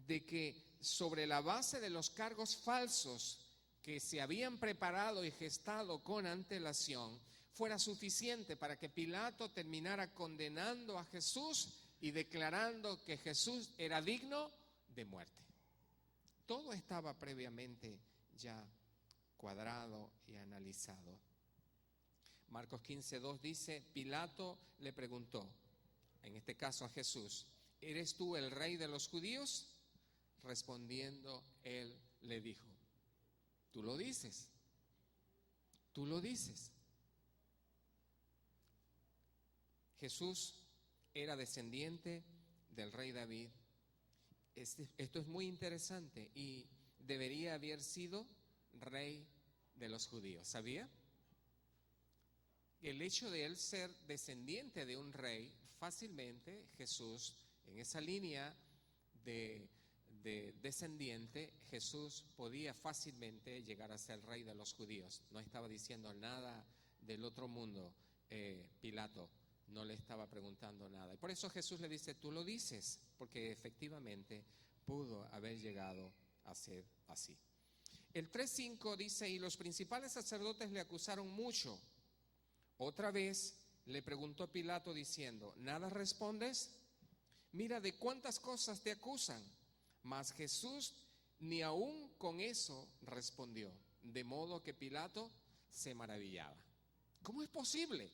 de que sobre la base de los cargos falsos que se habían preparado y gestado con antelación, fuera suficiente para que Pilato terminara condenando a Jesús y declarando que Jesús era digno de muerte. Todo estaba previamente ya cuadrado y analizado. Marcos 15:2 dice, Pilato le preguntó, en este caso a Jesús, ¿eres tú el rey de los judíos? Respondiendo, él le dijo, tú lo dices, tú lo dices. Jesús era descendiente del rey David. Esto es muy interesante y debería haber sido rey de los judíos, ¿sabía? El hecho de él ser descendiente de un rey, fácilmente Jesús, en esa línea de descendiente, Jesús podía fácilmente llegar a ser rey de los judíos. No estaba diciendo nada del otro mundo, Pilato no le estaba preguntando nada. Y por eso Jesús le dice, tú lo dices, porque efectivamente pudo haber llegado a ser así. El 3:5 dice, y los principales sacerdotes le acusaron mucho. Otra vez le preguntó Pilato diciendo, ¿nada respondes? Mira de cuántas cosas te acusan. Mas Jesús ni aún con eso respondió, de modo que Pilato se maravillaba. ¿Cómo es posible?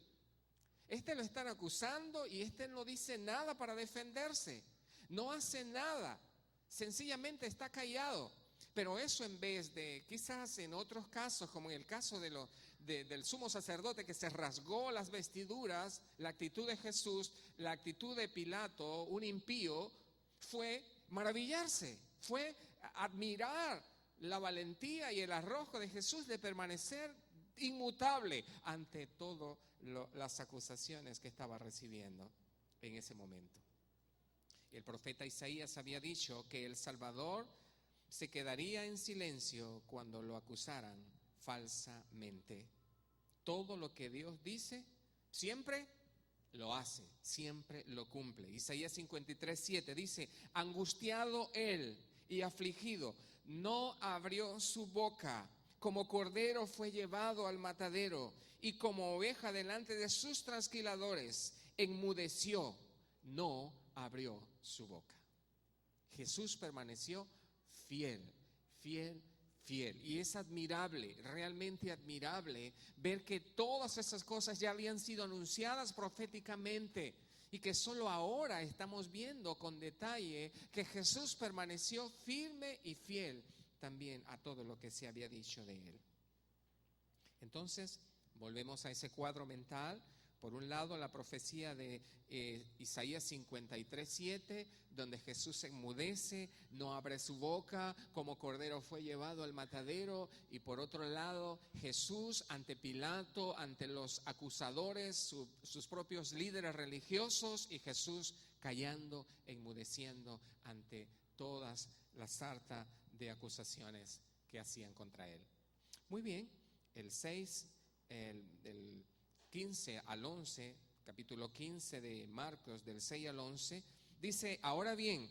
Este lo están acusando y este no dice nada para defenderse. No hace nada, sencillamente está callado. Pero eso, en vez de, quizás en otros casos, como en el caso del sumo sacerdote que se rasgó las vestiduras, la actitud de Jesús, la actitud de Pilato, un impío, fue maravillarse, fue admirar la valentía y el arrojo de Jesús de permanecer inmutable ante todas las acusaciones que estaba recibiendo en ese momento. El profeta Isaías había dicho que el Salvador se quedaría en silencio cuando lo acusaran falsamente. Todo lo que Dios dice, siempre lo hace, siempre lo cumple. Isaías 53:7 dice, angustiado él y afligido, no abrió su boca. Como cordero fue llevado al matadero y como oveja delante de sus trasquiladores, enmudeció, no abrió su boca. Jesús permaneció fiel, fiel, fiel. Y es admirable, realmente admirable, ver que todas esas cosas ya habían sido anunciadas proféticamente y que solo ahora estamos viendo con detalle que Jesús permaneció firme y fiel también a todo lo que se había dicho de él. Entonces, volvemos a ese cuadro mental. Por un lado, la profecía de Isaías 53:7, donde Jesús se enmudece, no abre su boca, como cordero fue llevado al matadero. Y por otro lado, Jesús ante Pilato, ante los acusadores, sus propios líderes religiosos, y Jesús callando, enmudeciendo ante todas las sarta de acusaciones que hacían contra él. Muy bien, el 15 al 11, capítulo 15 de Marcos, del 6 al 11, dice, ahora bien,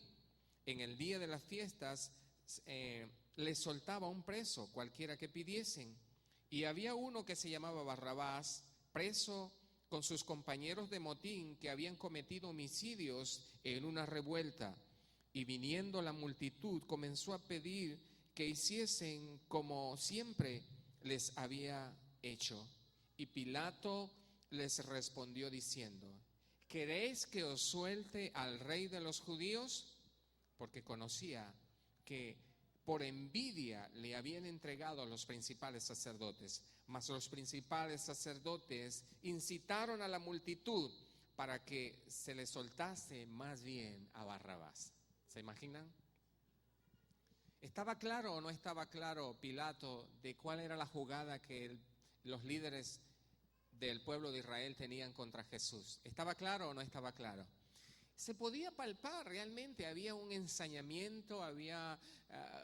en el día de las fiestas les soltaba un preso, cualquiera que pidiesen, y había uno que se llamaba Barrabás, preso con sus compañeros de motín que habían cometido homicidios en una revuelta, y viniendo la multitud comenzó a pedir que hiciesen como siempre les había hecho. Y Pilato les respondió diciendo, ¿queréis que os suelte al rey de los judíos? Porque conocía que por envidia le habían entregado a los principales sacerdotes. Mas los principales sacerdotes incitaron a la multitud para que se le soltase más bien a Barrabás. ¿Se imaginan? ¿Estaba claro o no estaba claro Pilato de cuál era la jugada que los líderes del pueblo de Israel tenían contra Jesús? ¿Estaba claro o no estaba claro? Se podía palpar realmente, había un ensañamiento, había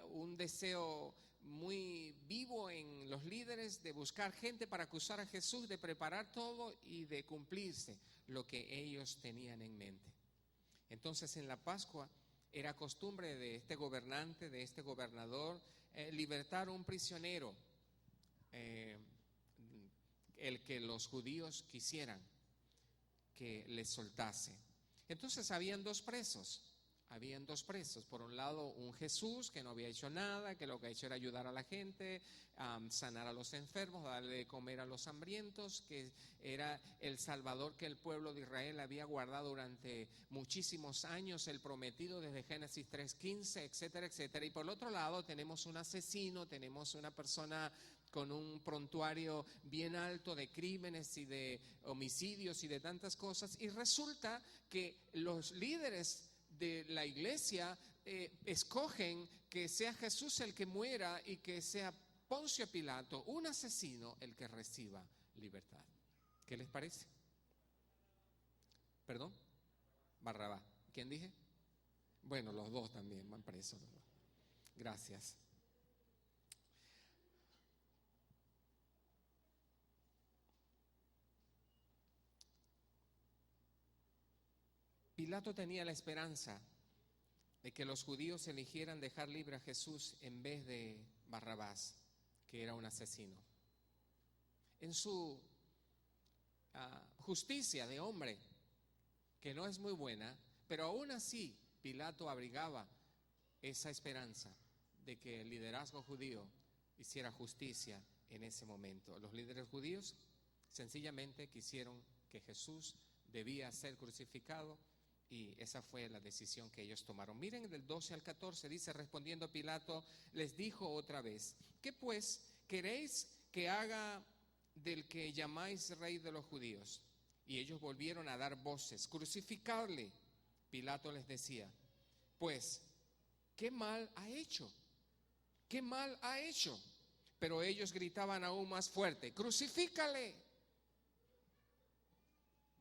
un deseo muy vivo en los líderes de buscar gente para acusar a Jesús, de preparar todo y de cumplirse lo que ellos tenían en mente. Entonces, en la Pascua era costumbre de este gobernante, de este gobernador, libertar a un prisionero, el que los judíos quisieran que les soltase. Entonces habían dos presos, habían dos presos. Por un lado, un Jesús que no había hecho nada, que lo que ha hecho era ayudar a la gente, sanar a los enfermos, darle de comer a los hambrientos, que era el Salvador que el pueblo de Israel había guardado durante muchísimos años, el prometido desde Génesis 3:15, etcétera, etcétera. Y por el otro lado tenemos un asesino, tenemos una persona con un prontuario bien alto de crímenes y de homicidios y de tantas cosas, y resulta que los líderes de la iglesia escogen que sea Jesús el que muera y que sea Poncio Pilato, un asesino, el que reciba libertad. ¿Qué les parece? ¿Perdón? Barrabás. ¿Quién dije? Bueno, los dos también van presos. Gracias. Pilato tenía la esperanza de que los judíos eligieran dejar libre a Jesús en vez de Barrabás, que era un asesino. En su justicia de hombre, que no es muy buena, pero aún así Pilato abrigaba esa esperanza de que el liderazgo judío hiciera justicia en ese momento. Los líderes judíos sencillamente quisieron que Jesús debía ser crucificado, y esa fue la decisión que ellos tomaron. Miren, del 12 al 14 dice: respondiendo Pilato, les dijo otra vez: ¿qué pues queréis que haga del que llamáis rey de los judíos? Y ellos volvieron a dar voces: crucificarle. Pilato les decía: pues, ¿qué mal ha hecho? ¿Qué mal ha hecho? Pero ellos gritaban aún más fuerte: crucifícale.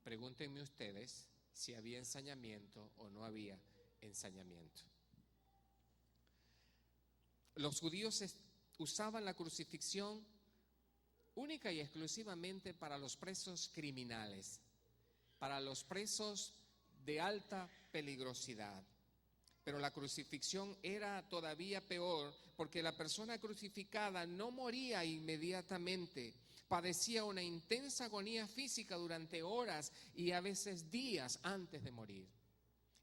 Pregúntenme ustedes si había ensañamiento o no había ensañamiento. Los judíos usaban la crucifixión única y exclusivamente para los presos criminales, para los presos de alta peligrosidad. Pero la crucifixión era todavía peor, porque la persona crucificada no moría inmediatamente. Padecía una intensa agonía física durante horas y a veces días antes de morir.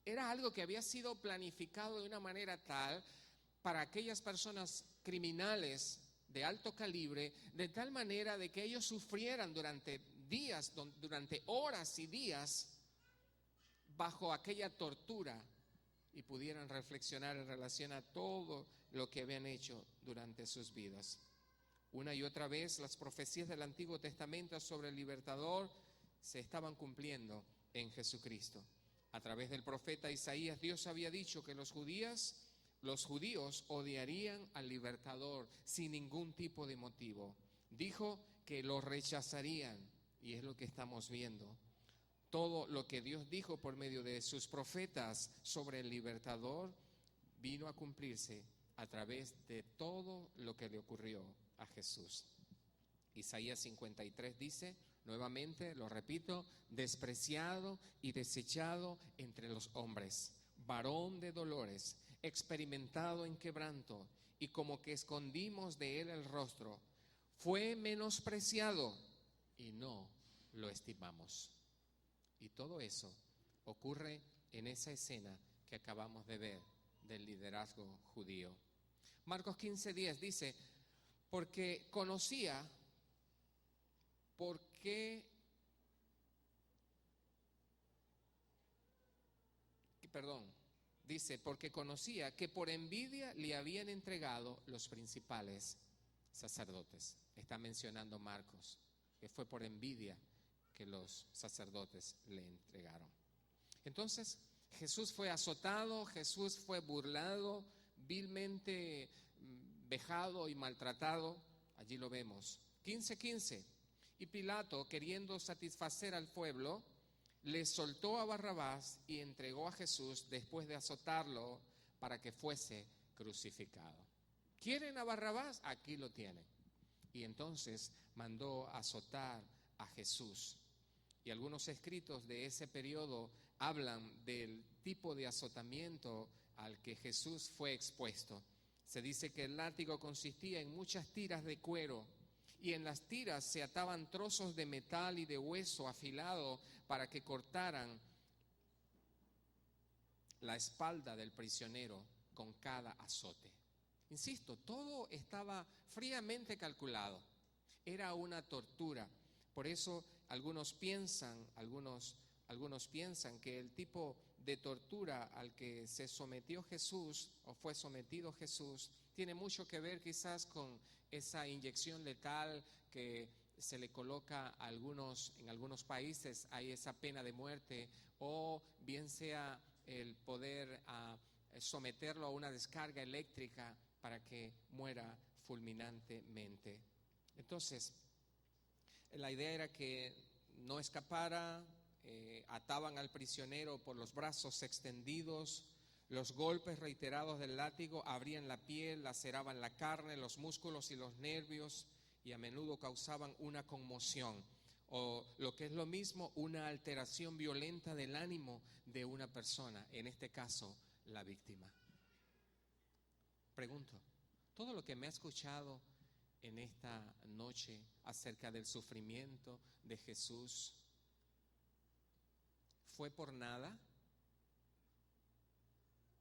Era algo que había sido planificado de una manera tal para aquellas personas criminales de alto calibre, de tal manera de que ellos sufrieran durante días, durante horas y días bajo aquella tortura, y pudieran reflexionar en relación a todo lo que habían hecho durante sus vidas. Una y otra vez las profecías del Antiguo Testamento sobre el libertador se estaban cumpliendo en Jesucristo. A través del profeta Isaías, Dios había dicho que los judíos odiarían al libertador sin ningún tipo de motivo. Dijo que lo rechazarían, y es lo que estamos viendo. Todo lo que Dios dijo por medio de sus profetas sobre el libertador vino a cumplirse a través de todo lo que le ocurrió a Jesús. Isaías 53 dice, nuevamente lo repito: despreciado y desechado entre los hombres, varón de dolores, experimentado en quebranto, y como que escondimos de él el rostro. Fue menospreciado y no lo estimamos. Y todo eso ocurre en esa escena que acabamos de ver del liderazgo judío. Marcos 15:10 dice: porque conocía que por envidia le habían entregado los principales sacerdotes. Está mencionando Marcos que fue por envidia que los sacerdotes le entregaron. Entonces, Jesús fue azotado, Jesús fue burlado, vilmente vejado y maltratado. Allí lo vemos. 15:15. Y Pilato, queriendo satisfacer al pueblo, le soltó a Barrabás y entregó a Jesús después de azotarlo para que fuese crucificado. ¿Quieren a Barrabás? Aquí lo tienen. Y entonces mandó azotar a Jesús. Y algunos escritos de ese periodo hablan del tipo de azotamiento al que Jesús fue expuesto. Se dice que el látigo consistía en muchas tiras de cuero, y en las tiras se ataban trozos de metal y de hueso afilado para que cortaran la espalda del prisionero con cada azote. Insisto, todo estaba fríamente calculado. Era una tortura. Por eso algunos piensan que el tipo de tortura al que se sometió Jesús o fue sometido Jesús tiene mucho que ver quizás con esa inyección letal que se le coloca a en algunos países. Hay esa pena de muerte, o bien sea el poder someterlo a una descarga eléctrica para que muera fulminantemente. Entonces, la idea era que no escapara, ataban al prisionero por los brazos extendidos, los golpes reiterados del látigo abrían la piel, laceraban la carne, los músculos y los nervios, y a menudo causaban una conmoción, o lo que es lo mismo, una alteración violenta del ánimo de una persona, en este caso, la víctima. Pregunto, ¿todo lo que me ha escuchado en esta noche acerca del sufrimiento de Jesús fue por nada?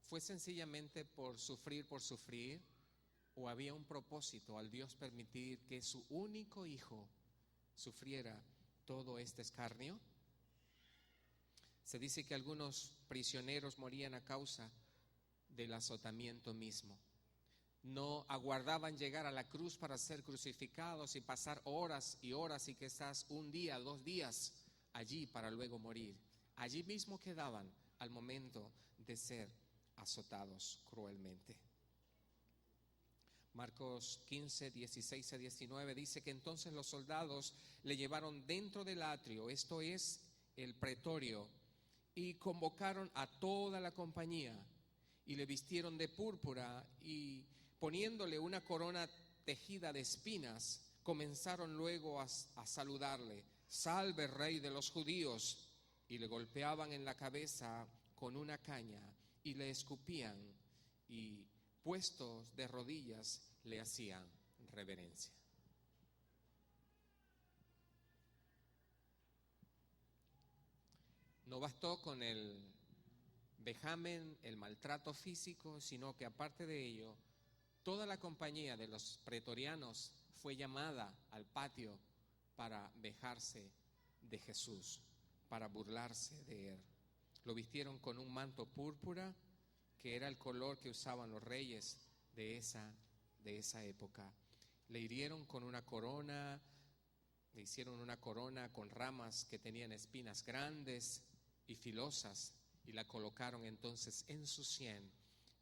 ¿Fue sencillamente por sufrir, o había un propósito al Dios permitir que su único hijo sufriera todo este escarnio? Se dice que algunos prisioneros morían a causa del azotamiento mismo. No aguardaban llegar a la cruz para ser crucificados y pasar horas y horas y quizás un día, 2 días allí para luego morir. Allí mismo quedaban al momento de ser azotados cruelmente. Marcos 15, 16 a 19 dice que entonces los soldados le llevaron dentro del atrio, esto es el pretorio, y convocaron a toda la compañía y le vistieron de púrpura y poniéndole una corona tejida de espinas, comenzaron luego a saludarle: «Salve, Rey de los judíos», y le golpeaban en la cabeza con una caña y le escupían y puestos de rodillas le hacían reverencia. No bastó con el vejamen, el maltrato físico, sino que aparte de ello, toda la compañía de los pretorianos fue llamada al patio para vejarse de Jesús, para burlarse de él. Lo vistieron con un manto púrpura, que era el color que usaban los reyes de esa época. Le hirieron con una corona, le hicieron una corona con ramas que tenían espinas grandes y filosas, y la colocaron entonces en su sien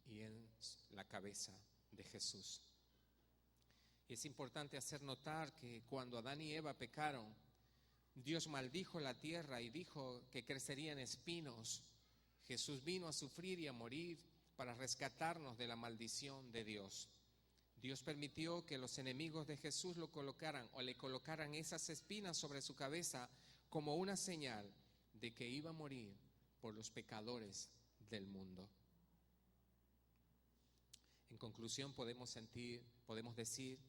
y en la cabeza de Jesús. Y es importante hacer notar que cuando Adán y Eva pecaron, Dios maldijo la tierra y dijo que crecerían espinos. Jesús vino a sufrir y a morir para rescatarnos de la maldición de Dios. Dios permitió que los enemigos de Jesús lo colocaran o le colocaran esas espinas sobre su cabeza como una señal de que iba a morir por los pecadores del mundo. En conclusión, podemos decir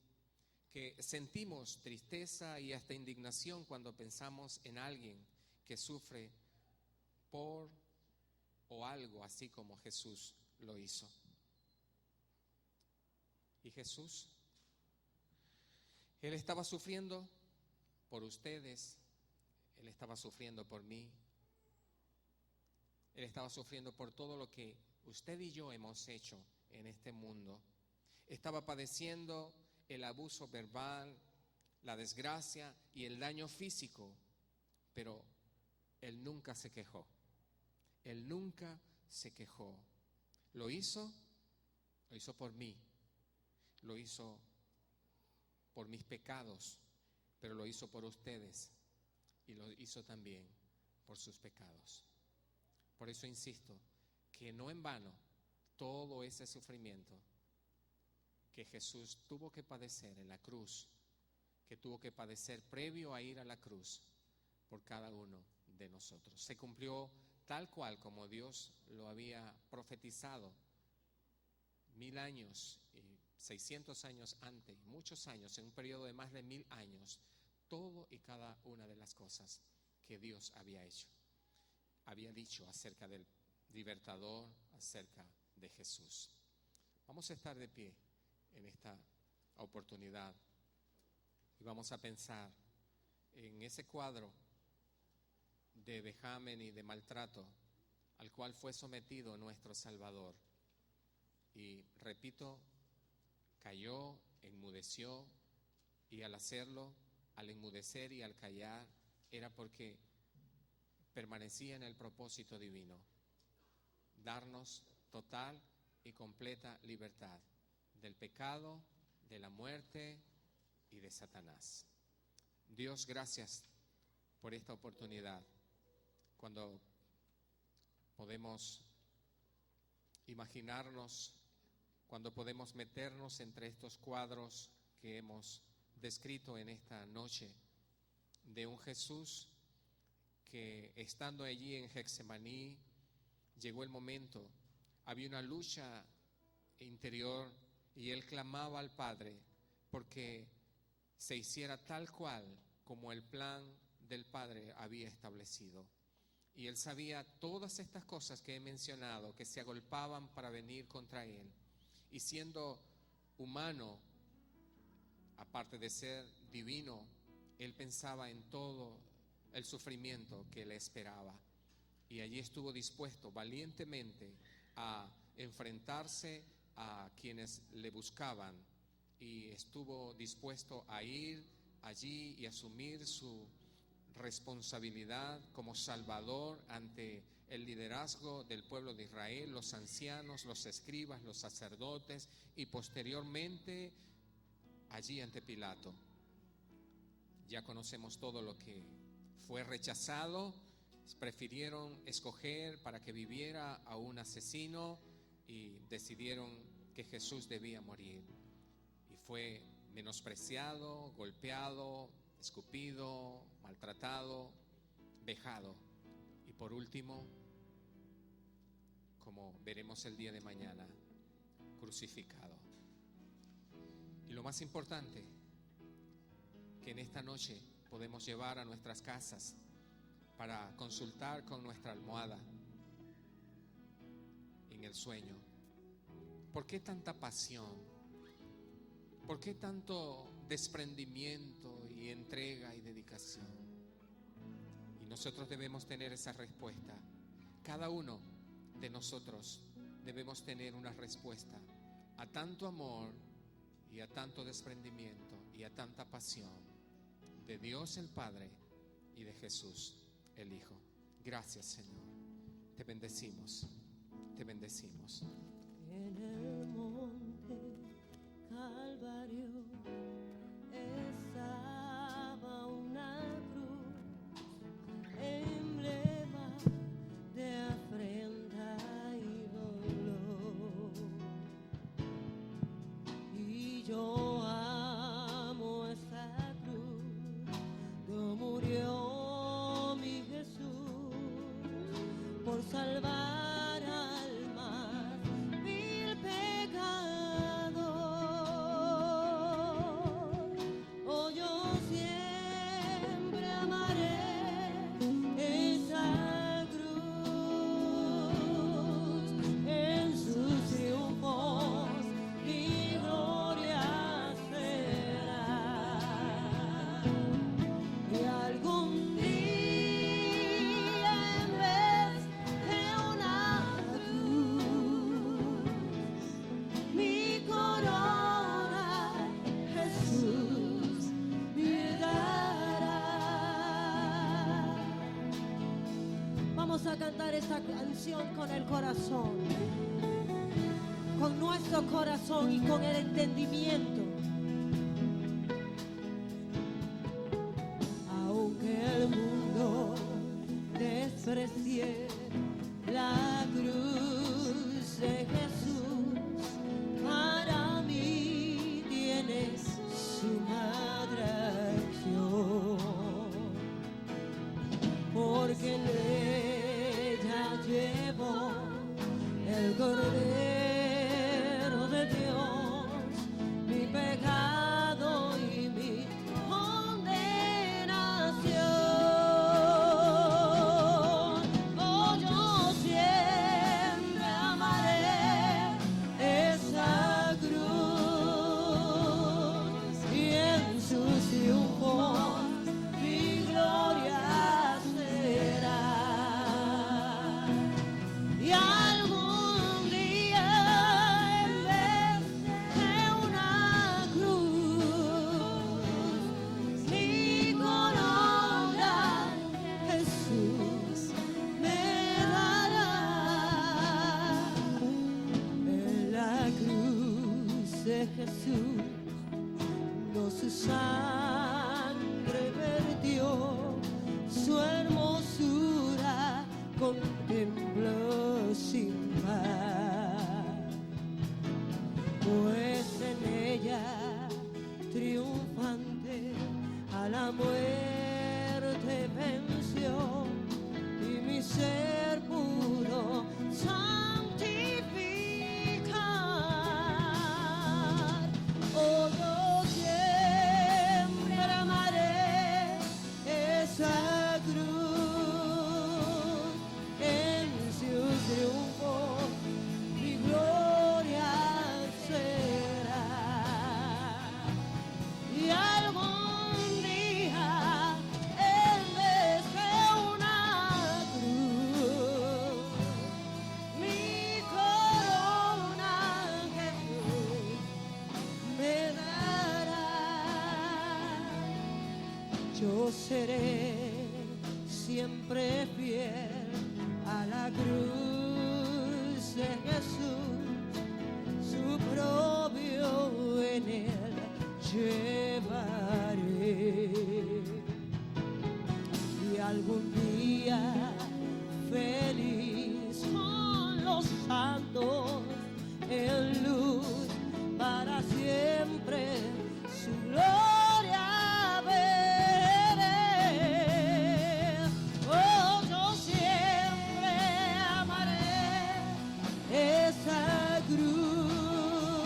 que sentimos tristeza y hasta indignación cuando pensamos en alguien que sufre por o algo así como Jesús lo hizo. Y Jesús, Él estaba sufriendo por ustedes, Él estaba sufriendo por mí, Él estaba sufriendo por todo lo que usted y yo hemos hecho en este mundo. Estaba padeciendo el abuso verbal, la desgracia y el daño físico, pero Él nunca se quejó. Él nunca se quejó. Lo hizo por mí, lo hizo por mis pecados, pero lo hizo por ustedes y lo hizo también por sus pecados. Por eso insisto que no en vano todo ese sufrimiento que Jesús tuvo que padecer en la cruz, que tuvo que padecer previo a ir a la cruz por cada uno de nosotros, se cumplió tal cual como Dios lo había profetizado 1000 años y 600 años antes, muchos años, en un periodo de más de 1000 años, todo y cada una de las cosas que Dios había hecho, había dicho acerca del libertador acerca de Jesús. Vamos a estar de pie en esta oportunidad y vamos a pensar en ese cuadro de vejamen y de maltrato al cual fue sometido nuestro Salvador. Y repito, cayó, enmudeció, y al hacerlo, al enmudecer y al callar, era porque permanecía en el propósito divino, darnos total y completa libertad del pecado, de la muerte y de Satanás. Dios, gracias por esta oportunidad, cuando podemos imaginarnos, cuando podemos meternos entre estos cuadros que hemos descrito en esta noche, de un Jesús que, estando allí en Getsemaní, llegó el momento, había una lucha interior y él clamaba al Padre porque se hiciera tal cual como el plan del Padre había establecido. Y él sabía todas estas cosas que he mencionado, que se agolpaban para venir contra él. Y siendo humano, aparte de ser divino, él pensaba en todo el sufrimiento que le esperaba. Y allí estuvo dispuesto valientemente a enfrentarse a quienes le buscaban. Y estuvo dispuesto a ir allí y asumir su responsabilidad como Salvador ante el liderazgo del pueblo de Israel, los ancianos, los escribas, los sacerdotes, y posteriormente allí ante Pilato. Ya conocemos todo lo que fue rechazado. Prefirieron escoger para que viviera a un asesino y decidieron que Jesús debía morir. Y fue menospreciado, golpeado, escupido, maltratado, vejado. Y por último, como veremos el día de mañana, crucificado. Y lo más importante, que en esta noche podemos llevar a nuestras casas para consultar con nuestra almohada en el sueño. ¿Por qué tanta pasión? ¿Por qué tanto desprendimiento y entrega y dedicación? Y nosotros debemos tener esa respuesta. Cada uno de nosotros debemos tener una respuesta a tanto amor y a tanto desprendimiento y a tanta pasión de Dios el Padre y de Jesús el Hijo. Gracias, Señor. Te bendecimos. Te bendecimos. En el monte Calvario estaba una cruz, emblema de afrenta y dolor. Y yo amo esa cruz, no murió mi Jesús por salvar almas mil pecador. Oh, yo siempre amaré esa cruz, en sus triunfos mi gloria será. Y algún día en vez de una cruz, mi corona Jesús me dará. Vamos a cantar esta canción con el corazón, con nuestro corazón y con el entendimiento. Aunque el mundo desprecie la cruz de Jesús, para mí tienes suma atracción, porque en ella llevo el Cordero de Dios, mi pecado y mi condenación. Oh, yo siempre seré siempre fiel a la cruz de Jesús, su propio en él llevaré. Y algún día feliz con los santos en luz, para siempre su gloria veré. Oh, yo siempre amaré esa cruz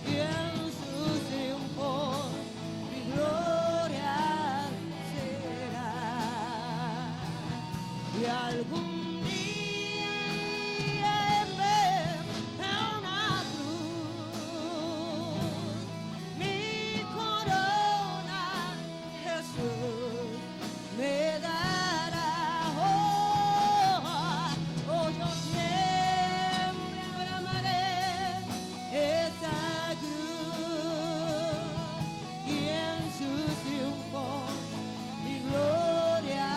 y en su triunfo mi gloria será. Y algún día en vez de una cruz, mi corona Jesús me dará. Oh, yo siempre amaré esa cruz y en su triunfo mi gloria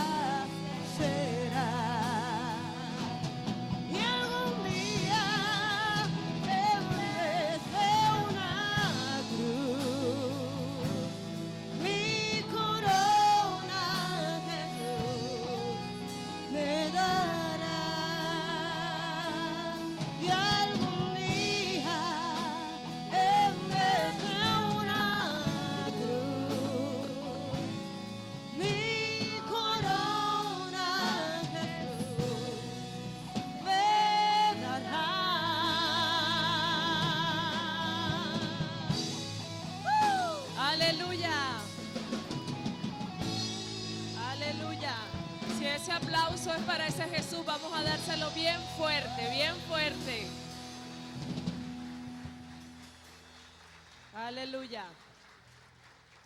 será. Y algún día en vez de una cruz, mi corona Jesús me dará. Y algún día en vez de una cruz, mi corona Jesús me dará. Aleluya. Aleluya. Si ese aplauso es para ese Jesús, vamos a dárselo bien fuerte, bien fuerte. Aleluya.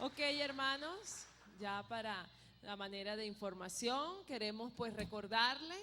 Ok, hermanos, ya para la manera de información, queremos pues recordarle